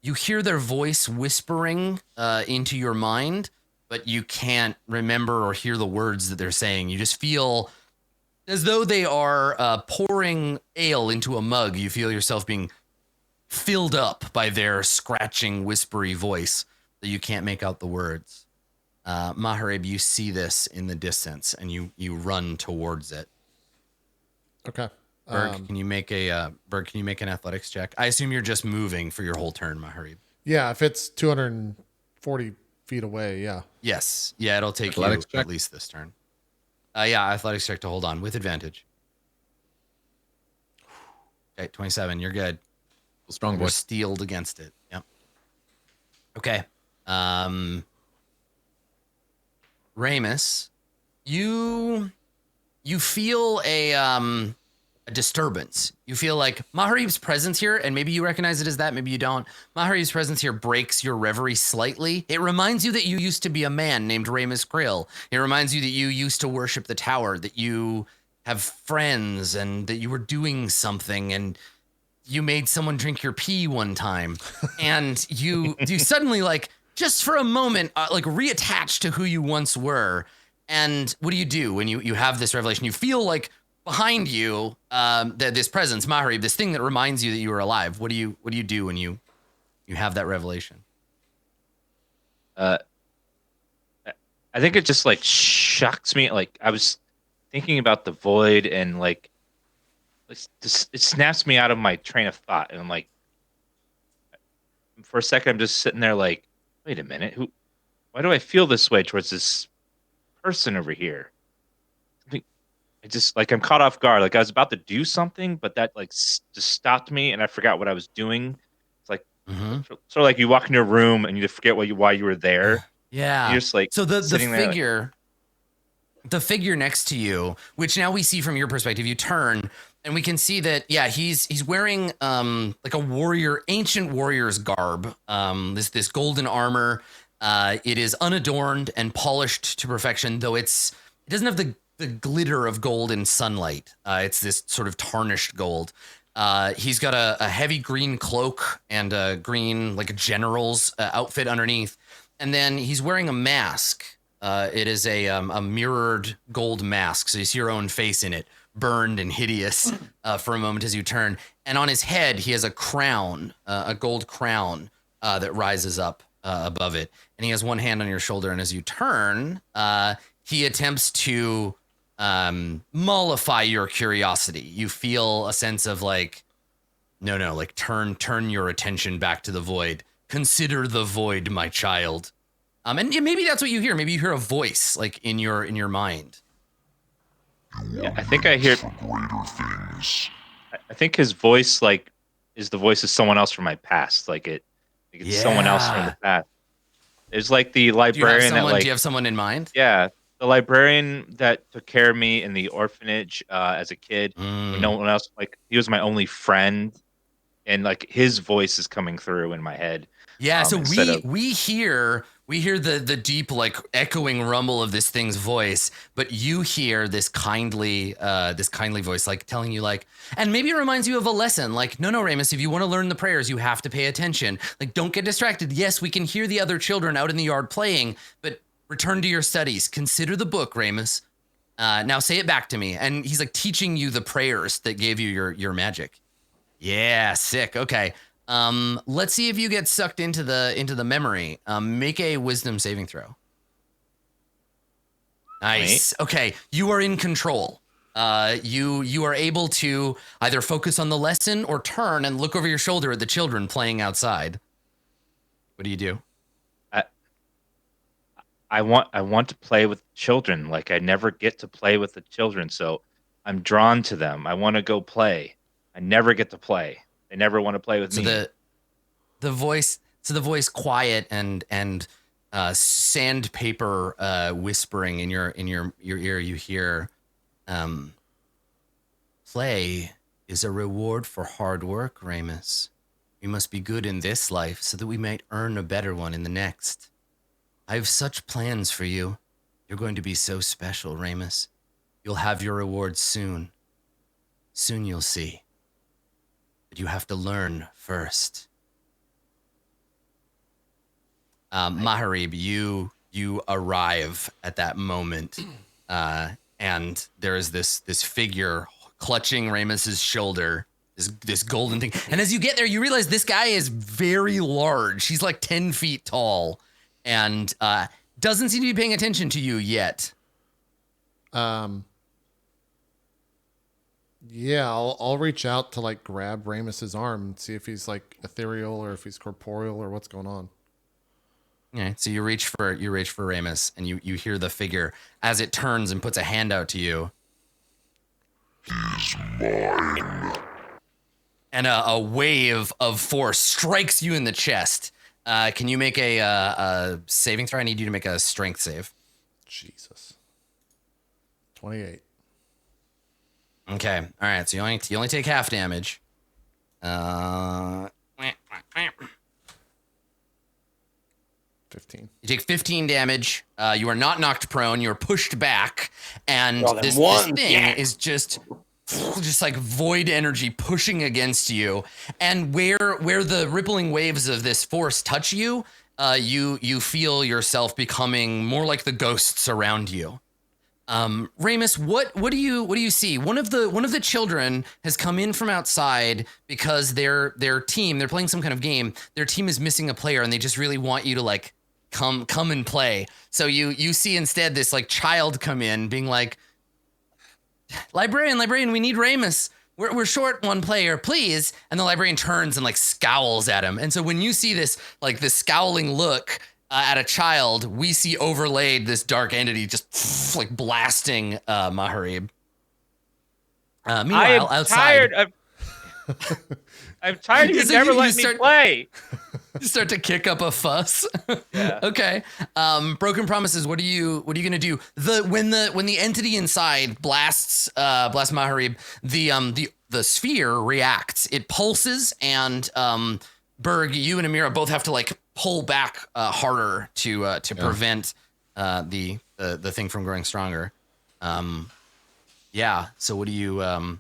you hear their voice whispering into your mind, but you can't remember or hear the words that they're saying. You just feel as though they are pouring ale into a mug. You feel yourself being filled up by their scratching, whispery voice that you can't make out the words. Maharib, you see this in the distance, and you run towards it. Okay. Berg, can you make an athletics check? I assume you're just moving for your whole turn, Maharib. Yeah, if it's 240 feet away, yeah. Yes. Yeah, it'll take Athletics you check? at least this turn. Yeah, athletics check to hold on with advantage. Okay, 27. You're good. Strong You're boy. steeled against it. Yep. Okay. Raimus, you feel a disturbance. You feel like Maharib's presence here, and maybe you recognize it as that, maybe you don't. Maharib's presence here breaks your reverie slightly. It reminds you that you used to be a man named Raimus Krill. It reminds you that you used to worship the tower, that you have friends, and that you were doing something, and you made someone drink your pee one time. And you suddenly, like, just for a moment, like, reattach to who you once were. And what do you do when you have this revelation? You feel like behind you, this presence, Maharib, this thing that reminds you that you were alive. What do you do when you have that revelation? I think it just like shocks me. Like I was thinking about the void, and like it snaps me out of my train of thought, and I'm like, for a second, I'm just sitting there like, wait a minute, why do I feel this way towards this person over here? I just like I'm caught off guard. Like I was about to do something, but that like just stopped me, and I forgot what I was doing. It's like sort of like you walk into a room and you just forget why you were there. Yeah. You're just like so the figure, like, the figure next to you, which now we see from your perspective, you turn and we can see that he's wearing like a ancient warrior's garb. This golden armor. It is unadorned and polished to perfection, though it doesn't have the the glitter of gold in sunlight. It's this sort of tarnished gold. He's got a heavy green cloak and a green, like a general's outfit underneath. And then he's wearing a mask. It is a mirrored gold mask. So you see your own face in it, burned and hideous for a moment as you turn. And on his head, he has a crown, a gold crown that rises up above it. And he has one hand on your shoulder. And as you turn, he attempts to mollify your curiosity. You feel a sense of like, no, like turn your attention back to the void. Consider the void, my child. And maybe that's what you hear. Maybe you hear a voice like in your mind. Yeah, I think I hear Greater things. I think his voice like is the voice of someone else from my past. It's someone else from the past. It's like the librarian do you have someone in mind? Yeah, the librarian that took care of me in the orphanage as a kid. When no one else, like he was my only friend, and like his voice is coming through in my head. Yeah, so we hear the deep like echoing rumble of this thing's voice, but you hear this kindly voice like telling you like, and maybe it reminds you of a lesson like, no, Raimus, if you want to learn the prayers, you have to pay attention. Like, don't get distracted. Yes, we can hear the other children out in the yard playing, but return to your studies. Consider the book, Raimus. Now say it back to me. And he's like teaching you the prayers that gave you your magic. Yeah, sick. Okay. Let's see if you get sucked into the memory. Make a wisdom saving throw. Nice. Okay, you are in control. You are able to either focus on the lesson or turn and look over your shoulder at the children playing outside. What do you do? I want to play with children. Like I never get to play with the children, so I'm drawn to them. I want to go play. I never get to play. They never want to play with me. The voice quiet and sandpaper whispering in your ear. You hear, play is a reward for hard work, Raimus. We must be good in this life so that we might earn a better one in the next. I have such plans for you. You're going to be so special, Raimus. You'll have your reward soon. Soon you'll see. But you have to learn first. Maharib, you arrive at that moment, and there is this figure clutching Raimus's shoulder, this golden thing. And as you get there, you realize this guy is very large. He's like 10 feet tall, and doesn't seem to be paying attention to you yet. Yeah, I'll reach out to like grab Raimus's arm and see if he's like ethereal or if he's corporeal or what's going on. Okay, so you reach for Raimus, and you hear the figure as it turns and puts a hand out to you. He's mine. And a wave of force strikes you in the chest. Can you make a saving throw? I need you to make a strength save. Jesus. 28. Okay. All right. So you only take half damage. 15. You take 15 damage. You are not knocked prone. You are pushed back, and this thing is just like void energy pushing against you. And where the rippling waves of this force touch you, you feel yourself becoming more like the ghosts around you. Raimus, what do you see? One of the children has come in from outside because their team, they're playing some kind of game. Their team is missing a player, and they just really want you to like come and play. So you see instead this like child come in being like, librarian, we need Raimus. We're short one player, please. And the librarian turns and like scowls at him. And so when you see this like this scowling look at a child, we see overlaid this dark entity just like blasting Maharib. Meanwhile, outside, I'm tired of you never letting me play. You start to kick up a fuss. Yeah. Okay. Broken promises. What are you gonna do? When the entity inside blasts Maharib, the sphere reacts. It pulses, and Berg, you and Amira both have to like pull back harder to prevent the thing from growing stronger. Yeah. So what do you Brother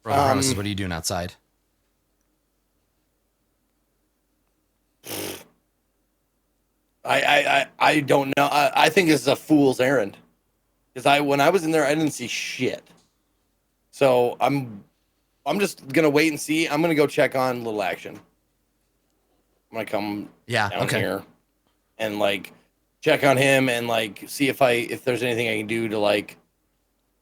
Promises, what are you doing outside? I don't know. I think this is a fool's errand. Because when I was in there, I didn't see shit. So I'm just gonna wait and see. I'm gonna go check on Little Action. I'm gonna come down here and like check on him and like see if there's anything I can do to like.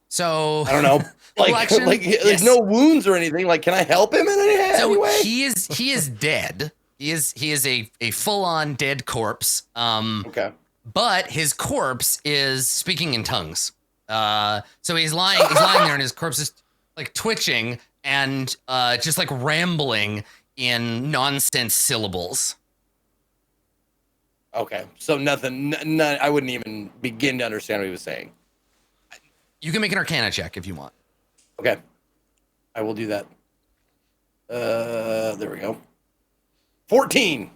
So I don't know, like there's no wounds or anything. Like, can I help him in any way? He is dead. He is a full on dead corpse. Okay. But his corpse is speaking in tongues. So he's lying there, and his corpse is like twitching and just like rambling in nonsense syllables. Okay, so nothing. I wouldn't even begin to understand what he was saying. You can make an Arcana check if you want. Okay, I will do that. There we go. 14.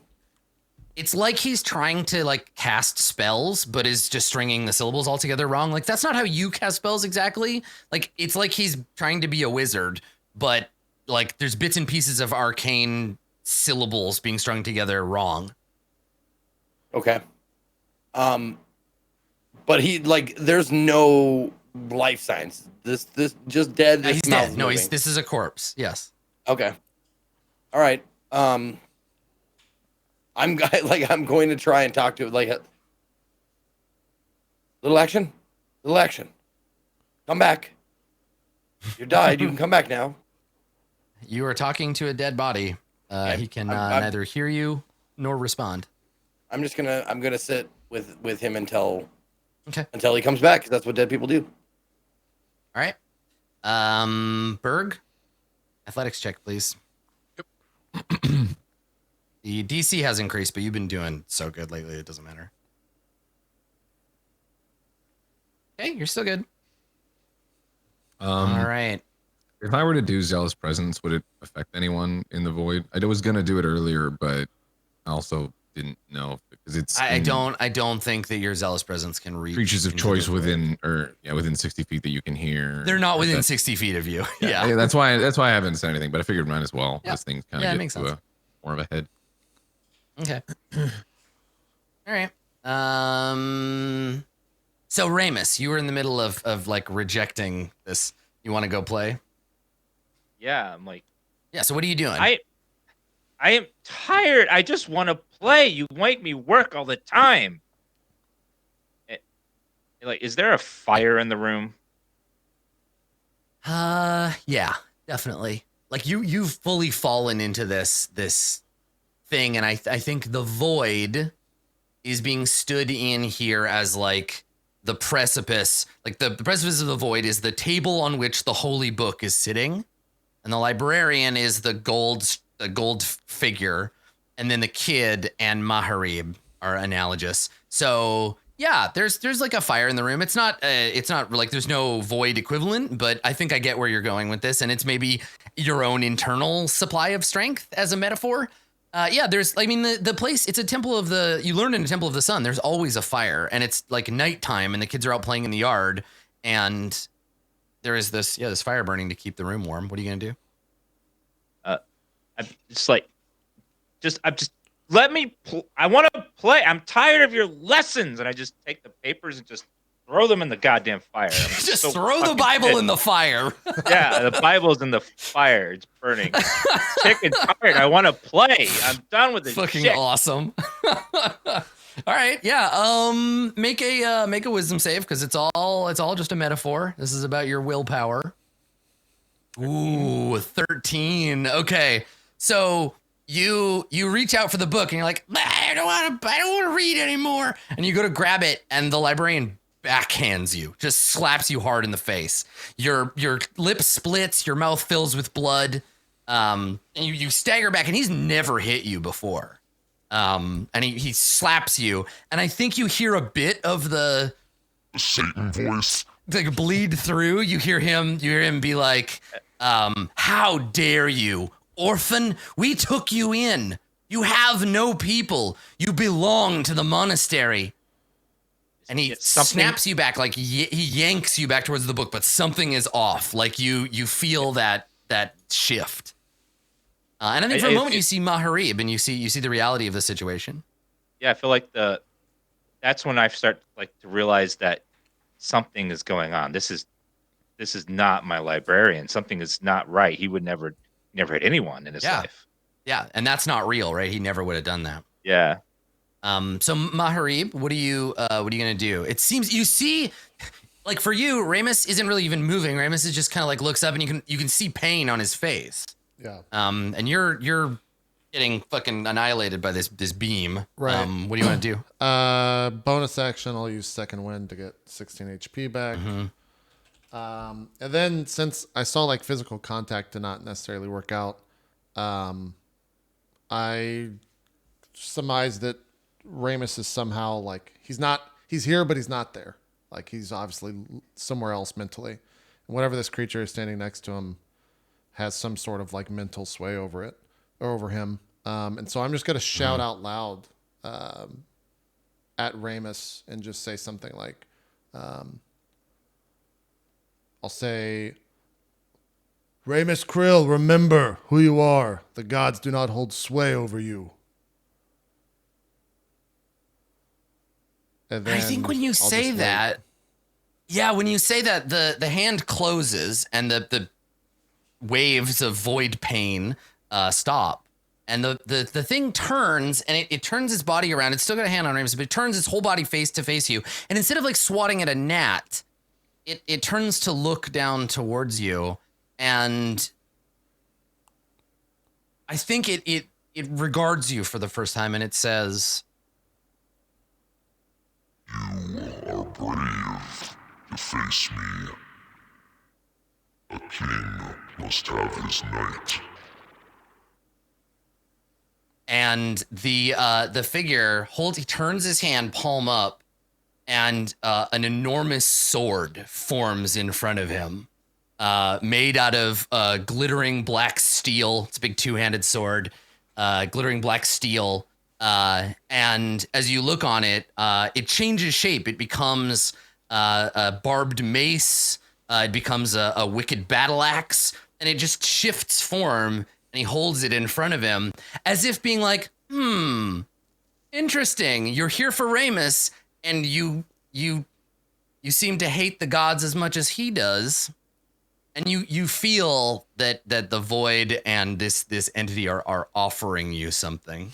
It's like he's trying to like cast spells, but is just stringing the syllables all together wrong. Like that's not how you cast spells exactly. Like it's like he's trying to be a wizard, but like there's bits and pieces of arcane syllables being strung together wrong. Okay. But he like there's no life signs. This just dead. He's dead. No, this is a corpse. Yes. Okay. All right. I'm going to try and talk to like Little Action. Come back. You died. You can come back now. You are talking to a dead body. He can neither hear you nor respond. I'm gonna sit with him until he comes back, because that's what dead people do. All right. Berg, athletics check, please. Yep. The DC has increased, but you've been doing so good lately, it doesn't matter. Okay, you're still good. All right. If I were to do Zealous Presence, would it affect anyone in the void? I was gonna do it earlier, but I also didn't know because it's. I don't think that your Zealous Presence can reach creatures of choice within 60 feet that you can hear. They're not within 60 feet of you. Yeah. That's why I haven't said anything, but I figured mine as well. Yep. This thing's kind of makes sense. more of a head. Okay. All right. So Raimus, you were in the middle of like rejecting this. You want to go play? Yeah, I'm like. Yeah. So what are you doing? I am tired. I just want to play. You make me work all the time. Like, is there a fire in the room? Yeah, definitely. Like you've fully fallen into this thing, and I think the void is being stood in here as like the precipice. Like the precipice of the void is the table on which the holy book is sitting, and the librarian is the gold figure, and then the kid and Maharib are analogous. So yeah, there's like a fire in the room. It's not like there's no void equivalent, but I think I get where you're going with this, and it's maybe your own internal supply of strength as a metaphor. Yeah, the place, it's a temple of you learn in a temple of the sun, there's always a fire, and it's like nighttime, and the kids are out playing in the yard, and there is this fire burning to keep the room warm. What are you gonna do? Let me. I want to play. I'm tired of your lessons, and I just take the papers and just throw them in the goddamn fire. Just throw the Bible in the fire. Yeah, the Bible's in the fire. It's burning. Sick and tired. I want to play. I'm done with this. Fucking shit. awesome. All right, yeah. Make a wisdom save, because it's all just a metaphor. This is about your willpower. Ooh, 13. Okay, so you reach out for the book, and you're like, I don't want to read anymore. And you go to grab it, and the librarian backhands you, just slaps you hard in the face. Your lip splits, your mouth fills with blood, and you stagger back, and he's never hit you before. And he slaps you, and I think you hear a bit of the Satan voice. Like bleed through. You hear him be like, how dare you, orphan? We took you in. You have no people. You belong to the monastery. And he Yeah, something- snaps you back, like he yanks you back towards the book, but something is off. Like you feel that shift. And I think for a moment you see Maharib and you see the reality of the situation. Yeah, I feel like that's when I start like to realize that something is going on. This is not my librarian. Something is not right. He would never hit anyone in his life. Yeah, and that's not real, right? He never would have done that. Yeah. So Maharib, what are you gonna do? It seems you see, like for you, Raimus isn't really even moving. Raimus is just kind of like looks up, and you can see pain on his face. Yeah. And you're getting fucking annihilated by this beam. Right. What do you want to do? Bonus action, I'll use second wind to get 16 HP back. And then since I saw like physical contact to not necessarily work out, I surmised that Raimus is somehow like he's here, but he's not there. Like he's obviously somewhere else mentally. And whatever this creature is standing next to him has some sort of like mental sway over it or over him. And so I'm just going to shout out loud at Raimus and just say something like, I'll say, Raimus Krill, remember who you are. The gods do not hold sway over you. And then I think when you say that, when you say that, the hand closes and the waves of void pain stop. And the thing turns, and it turns its body around. It's still got a hand on Raimus, but it turns its whole body face to face you. And instead of like swatting at a gnat, it turns to look down towards you. And I think it regards you for the first time, and it says, You are brave to face me. A king must have his night. and the figure he turns his hand palm up, and an enormous sword forms in front of him, made out of glittering black steel. It's a big two-handed sword, glittering black steel. And as you look on it, it changes shape. It becomes a barbed mace. It becomes a wicked battle axe, and it just shifts form. And he holds it in front of him, as if being like, interesting. You're here for Raimus, and you seem to hate the gods as much as he does. And you feel that the void and this entity are offering you something.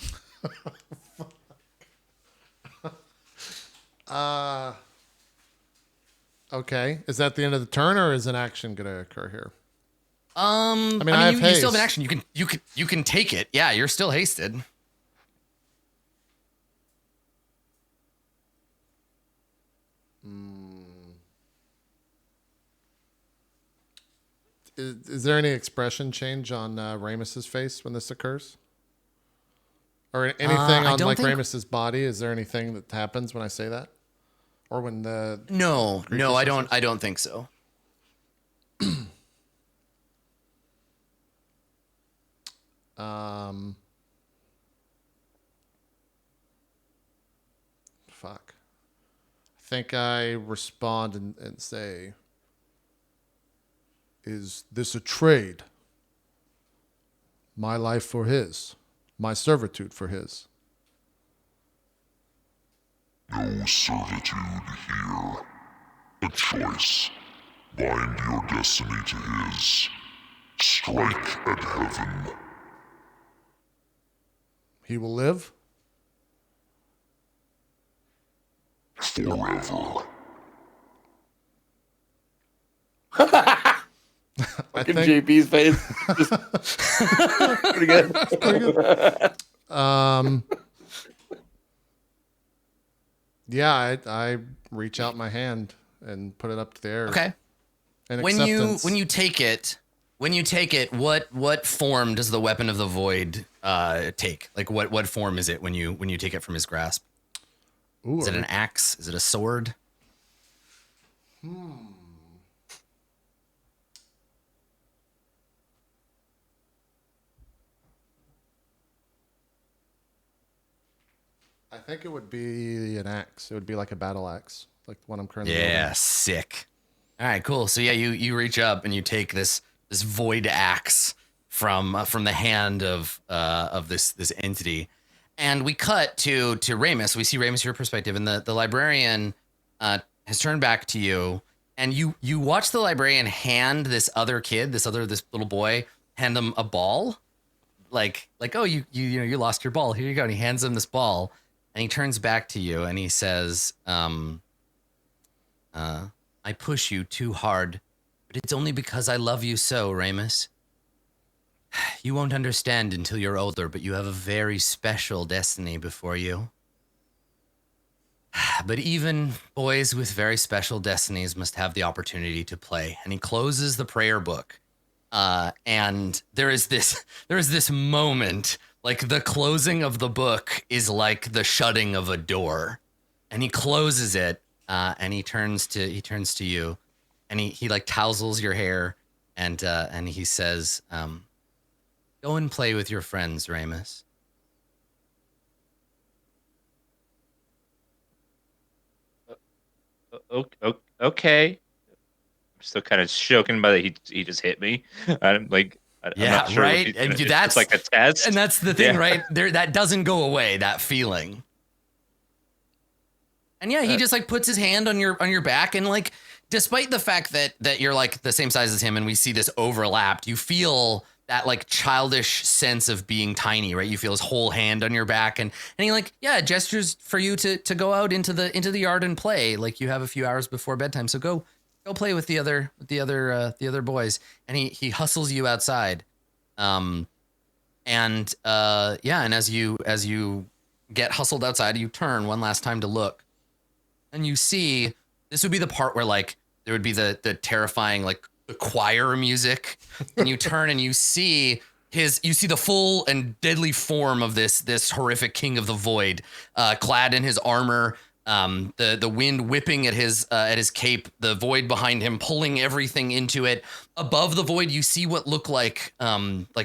Okay. Is that the end of the turn, or is an action going to occur here? I mean, I have you still have an haste. action. You can take it. Yeah, you're still hasted. Is there any expression change on Raimus's face when this occurs? Or anything on don't like think- Raimus's body? Is there anything that happens when I say that? Or when the No, Creature I senses? don't think so. Fuck. I think I respond and say, is this a trade? My life for his. My servitude for his. No servitude here. A choice. Bind your destiny to his. Strike at heaven. He will live? Forever. I Look at think, JP's face. Pretty good. yeah, I reach out my hand and put it up to the air. Okay. In When acceptance. you take it, what form does the weapon of the void take? Like what form is it when you take it from his grasp? Ooh, Is it an axe? Is it a sword? I think it would be an axe. It would be like a battle axe, like the one I'm currently Yeah, holding. sick. All right, cool. So yeah, you reach up and you take this void axe from the hand of this entity, and we cut to Raimus. We see Raimus your perspective, and the librarian has turned back to you, and you watch the librarian hand this other kid, this little boy, hand him a ball, like oh you lost your ball, here you go, and he hands him this ball, and he turns back to you and he says, I push you too hard, but it's only because I love you so, Raimus. You won't understand until you're older, but you have a very special destiny before you. But even boys with very special destinies must have the opportunity to play. And he closes the prayer book. And there is this moment, like the closing of the book is like the shutting of a door. And he closes it, and he turns to you, and he like tousles your hair, and he says, go and play with your friends, Raimus. Okay. I'm still kind of shaken by that he just hit me. I'm like, I'm not sure right. And that's like a test. And that's the thing, right? There, that doesn't go away. That feeling. And yeah, he just like puts his hand on your back, and like, despite the fact that you're like the same size as him, and we see this overlapped, you feel that like childish sense of being tiny, right? You feel his whole hand on your back, and he like, yeah, gestures for you to go out into the yard and play. Like, you have a few hours before bedtime, so go play with the other boys. And he hustles you outside, and as you get hustled outside, you turn one last time to look, and you see, this would be the part where like there would be the terrifying like the choir music, and you turn and you see the full and deadly form of this horrific king of the void, clad in his armor, the wind whipping at his cape, the void behind him pulling everything into it. Above the void, you see what look like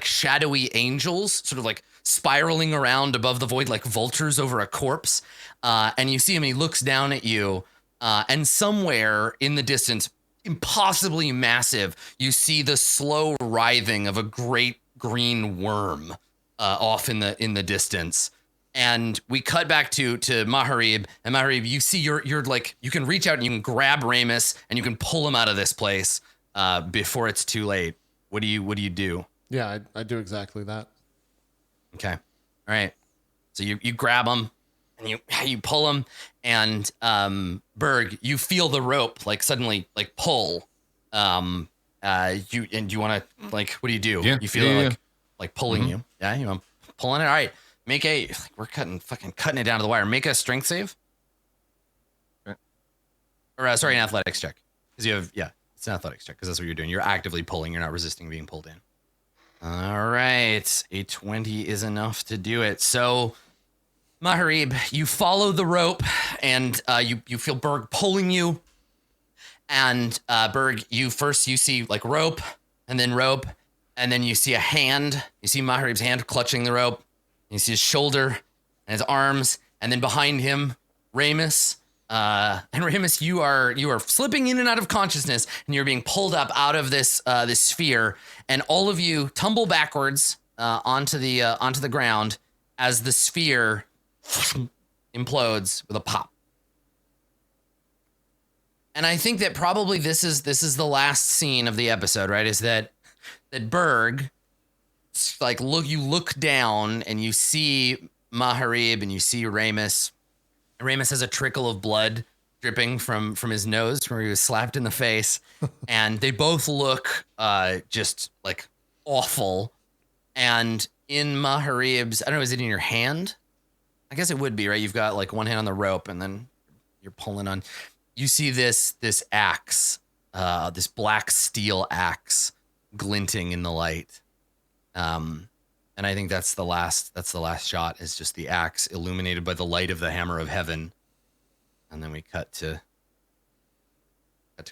shadowy angels, sort of like spiraling around above the void like vultures over a corpse. And you see him, and he looks down at you, and somewhere in the distance, impossibly massive, you see the slow writhing of a great green worm off in the distance. And we cut back to Maharib, and Maharib, you see you're like, you can reach out and you can grab Raimus and you can pull him out of this place before it's too late. What do you do? Yeah, I do exactly that. Okay. All right. So you grab him and you pull him, and Berg, you feel the rope like suddenly like pull. You want to like, what do you do? Yeah, You feel yeah, like pulling you. Yeah, you know, pulling it. All right. Make we're cutting it down to the wire. Make a strength save. Okay. Or sorry, an athletics check. Because you have, it's an athletics check because that's what you're doing. You're actively pulling. You're not resisting being pulled in. All right. A 20 is enough to do it. So, Maharib, you follow the rope, and you feel Berg pulling you. And Berg, you see like rope, and then you see a hand. You see Maharib's hand clutching the rope. You see his shoulder and his arms, and then behind him, Raimus. And Raimus, you are slipping in and out of consciousness, and you're being pulled up out of this sphere, and all of you tumble backwards onto the ground as the sphere implodes with a pop. And I think that probably this is the last scene of the episode, right? Is that Berg, like, you look down and you see Maharib and you see Raimus. Raimus has a trickle of blood dripping from his nose where he was slapped in the face, and they both look just like awful. And in Maharib's, I don't know, is it in your hand? I guess it would be, right? You've got like one hand on the rope, and then you're pulling on. You see this axe, this black steel axe, glinting in the light. And I think that's the last shot, is just the axe illuminated by the light of the hammer of heaven. And then we cut to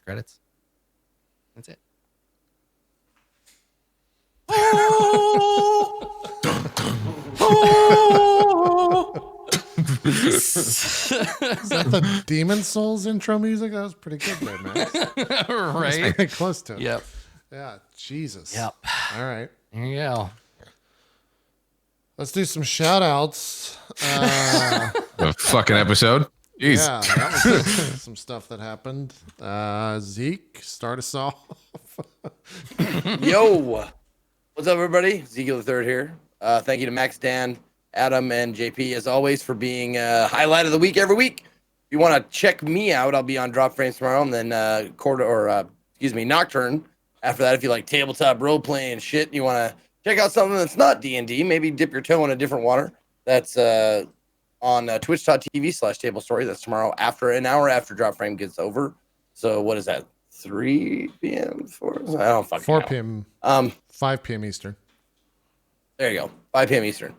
credits. That's it. Is that the Demon Souls intro music? That was pretty good there, Max. Right? Pretty close to it. Yep. Yeah, Jesus. Yep. All right. There you go. Let's do some shout outs. The fucking episode. Jeez. Yeah, that was some stuff that happened. Zeke, start us off. Yo, what's up, everybody? Ezekiel the Third here. Thank you to Max, Dan, Adam, and JP as always for being highlight of the week every week. If you want to check me out, I'll be on Drop Frames tomorrow, and then Nocturne. After that, if you like tabletop role playing and shit, and you want to check out something that's not D&D, maybe dip your toe in a different water. That's on twitch.tv/table story. That's tomorrow after an hour after Drop Frame gets over. So what is that? 3 p.m. 4? I don't fucking 4 know. p.m. 5 p.m. Eastern. There you go. 5 p.m. Eastern.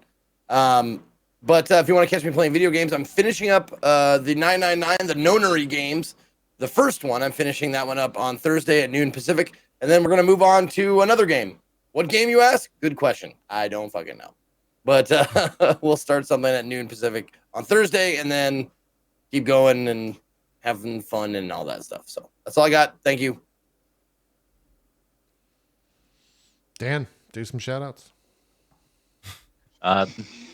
But if you want to catch me playing video games, I'm finishing up the 999, the Nonary games. The first one, I'm finishing that one up on Thursday at noon Pacific. And then we're going to move on to another game. What game, you ask? Good question. I don't fucking know. But we'll start something at noon Pacific on Thursday and then keep going and having fun and all that stuff. So that's all I got. Thank you. Dan, do some shout outs.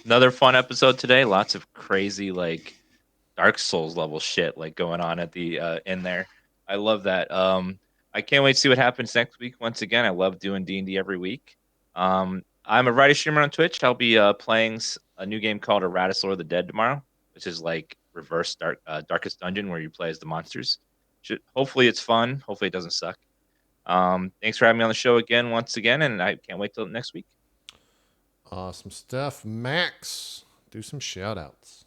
Another fun episode today. Lots of crazy like Dark Souls level shit like going on at the in there. I love that. I can't wait to see what happens next week. Once again, I love doing D&D every week. I'm a writer streamer on Twitch. I'll be playing a new game called Erratus Lord of the Dead tomorrow, which is like reverse Darkest Dungeon where you play as the monsters. Hopefully it's fun. Hopefully it doesn't suck. Thanks for having me on the show once again, and I can't wait till next week. Awesome stuff. Max, do some shout outs.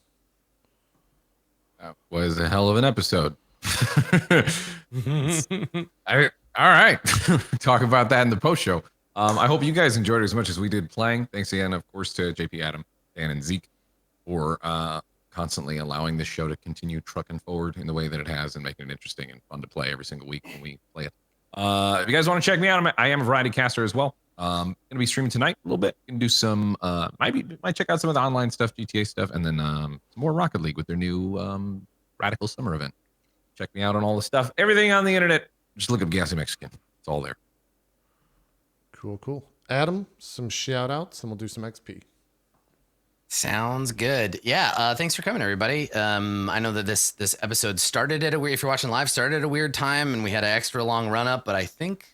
That was a hell of an episode. All right. Talk about that in the post show. I hope you guys enjoyed it as much as we did playing. Thanks again, of course, to JP, Adam, Dan, and Zeke for constantly allowing this show to continue trucking forward in the way that it has and making it interesting and fun to play every single week when we play it. If you guys want to check me out, I am a variety caster as well. Gonna be streaming tonight a little bit. Gonna do some might check out some of the online stuff, GTA stuff, and then some more Rocket League with their new Radical Summer event. Check me out on all the stuff. Everything on the internet. Just look up GassyMexican. It's all there. Cool. Adam, some shout outs, and we'll do some XP. Sounds good. Yeah. Thanks for coming, everybody. I know that this episode started at if you're watching live, started at a weird time, and we had an extra long run up, but I think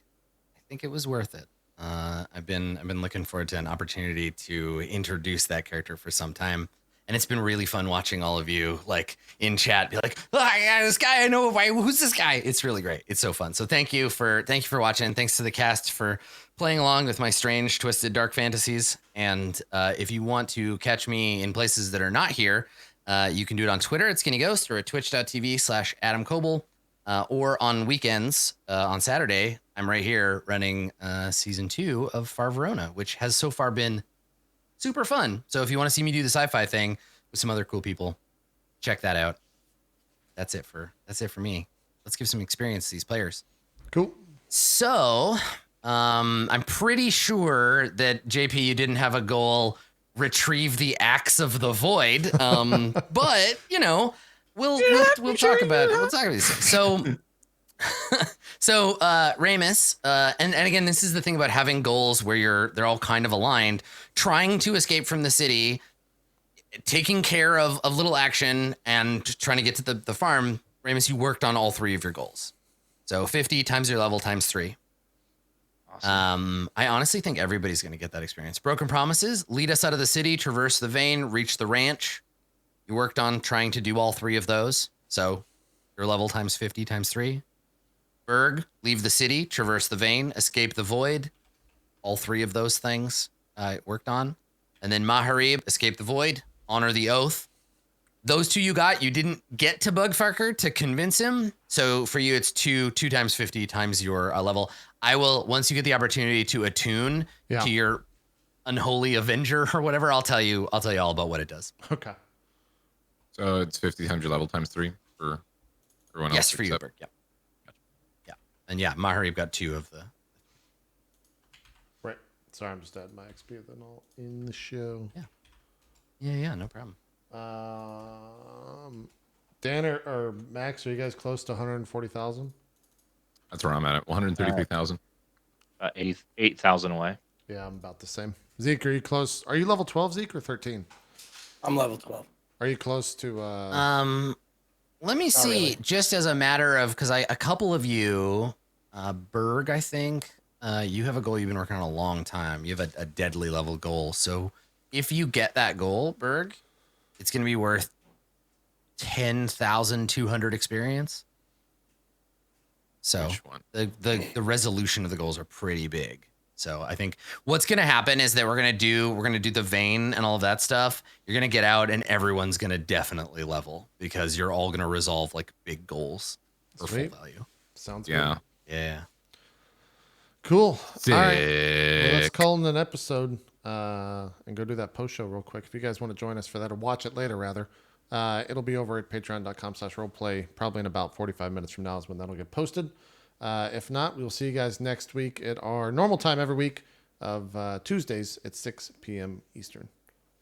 it was worth it. I've been looking forward to an opportunity to introduce that character for some time, and it's been really fun watching all of you like in chat be like, oh, yeah, this guy I know. Who's this guy? It's really great. It's so fun. So thank you for watching. Thanks to the cast for playing along with my strange, twisted, dark fantasies. And if you want to catch me in places that are not here, you can do it on Twitter at Skinnyghost or at twitch.tv/Adam Coble, or on weekends on Saturday. I'm right here running season 2 of Far Verona, which has so far been super fun. So if you want to see me do the sci-fi thing with some other cool people, check that out. That's it for me. Let's give some experience to these players. Cool. So I'm pretty sure that JP, you didn't have a goal, retrieve the axe of the void. But you know, we'll talk about these things. So Raimus, and again, this is the thing about having goals where they're all kind of aligned, trying to escape from the city, taking care of little action, and trying to get to the farm. Raimus, you worked on all 3 of your goals. So 50 times your level times 3. Awesome. I honestly think everybody's going to get that experience. Broken Promises, lead us out of the city, traverse the vein, reach the ranch. You worked on trying to do all 3 of those. So your level times 50 times 3. Berg, leave the city, traverse the vein, escape the void. All 3 of those things I worked on. And then Maharib, escape the void, honor the oath. Those 2 you got. You didn't get to Bugfucker to convince him. So for you, it's 2 times 50 times your level. I will, once you get the opportunity to attune to your unholy avenger or whatever, I'll tell you all about what it does. Okay. So it's 50 times your level times 3 for everyone else. Yes, for you, Berg. Yeah. And yeah, Maharib got 2 of the. Right. Sorry, I'm just adding my XP then all in the show. Yeah, no problem. Dan or Max, are you guys close to 140,000? That's where I'm at. 133,000. 8,000 away. Yeah, I'm about the same. Zeke, are you close? Are you level 12, Zeke, or 13? I'm level 12. Are you close to? Let me see. really. Just as a matter of, because a couple of you, Berg, I think, you have a goal you've been working on a long time. You have a deadly level goal. So if you get that goal, Berg, it's going to be worth 10,200 experience. So Which one? the resolution of the goals are pretty big. So I think what's going to happen is that we're going to do the vein and all of that stuff. You're going to get out and everyone's going to definitely level because you're all going to resolve like big goals for Sweet. full value. Sounds Yeah. good. Yeah. Cool. Sick. All right. Well, let's call it an episode and go do that post show real quick. If you guys want to join us for that or watch it later, rather, it'll be over at patreon.com/roleplay. Probably in about 45 minutes from now is when that'll get posted. If not, we'll see you guys next week at our normal time every week of Tuesdays at 6 p.m. Eastern.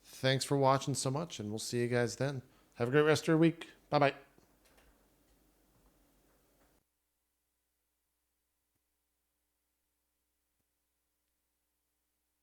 Thanks for watching so much, and we'll see you guys then. Have a great rest of your week. Bye-bye.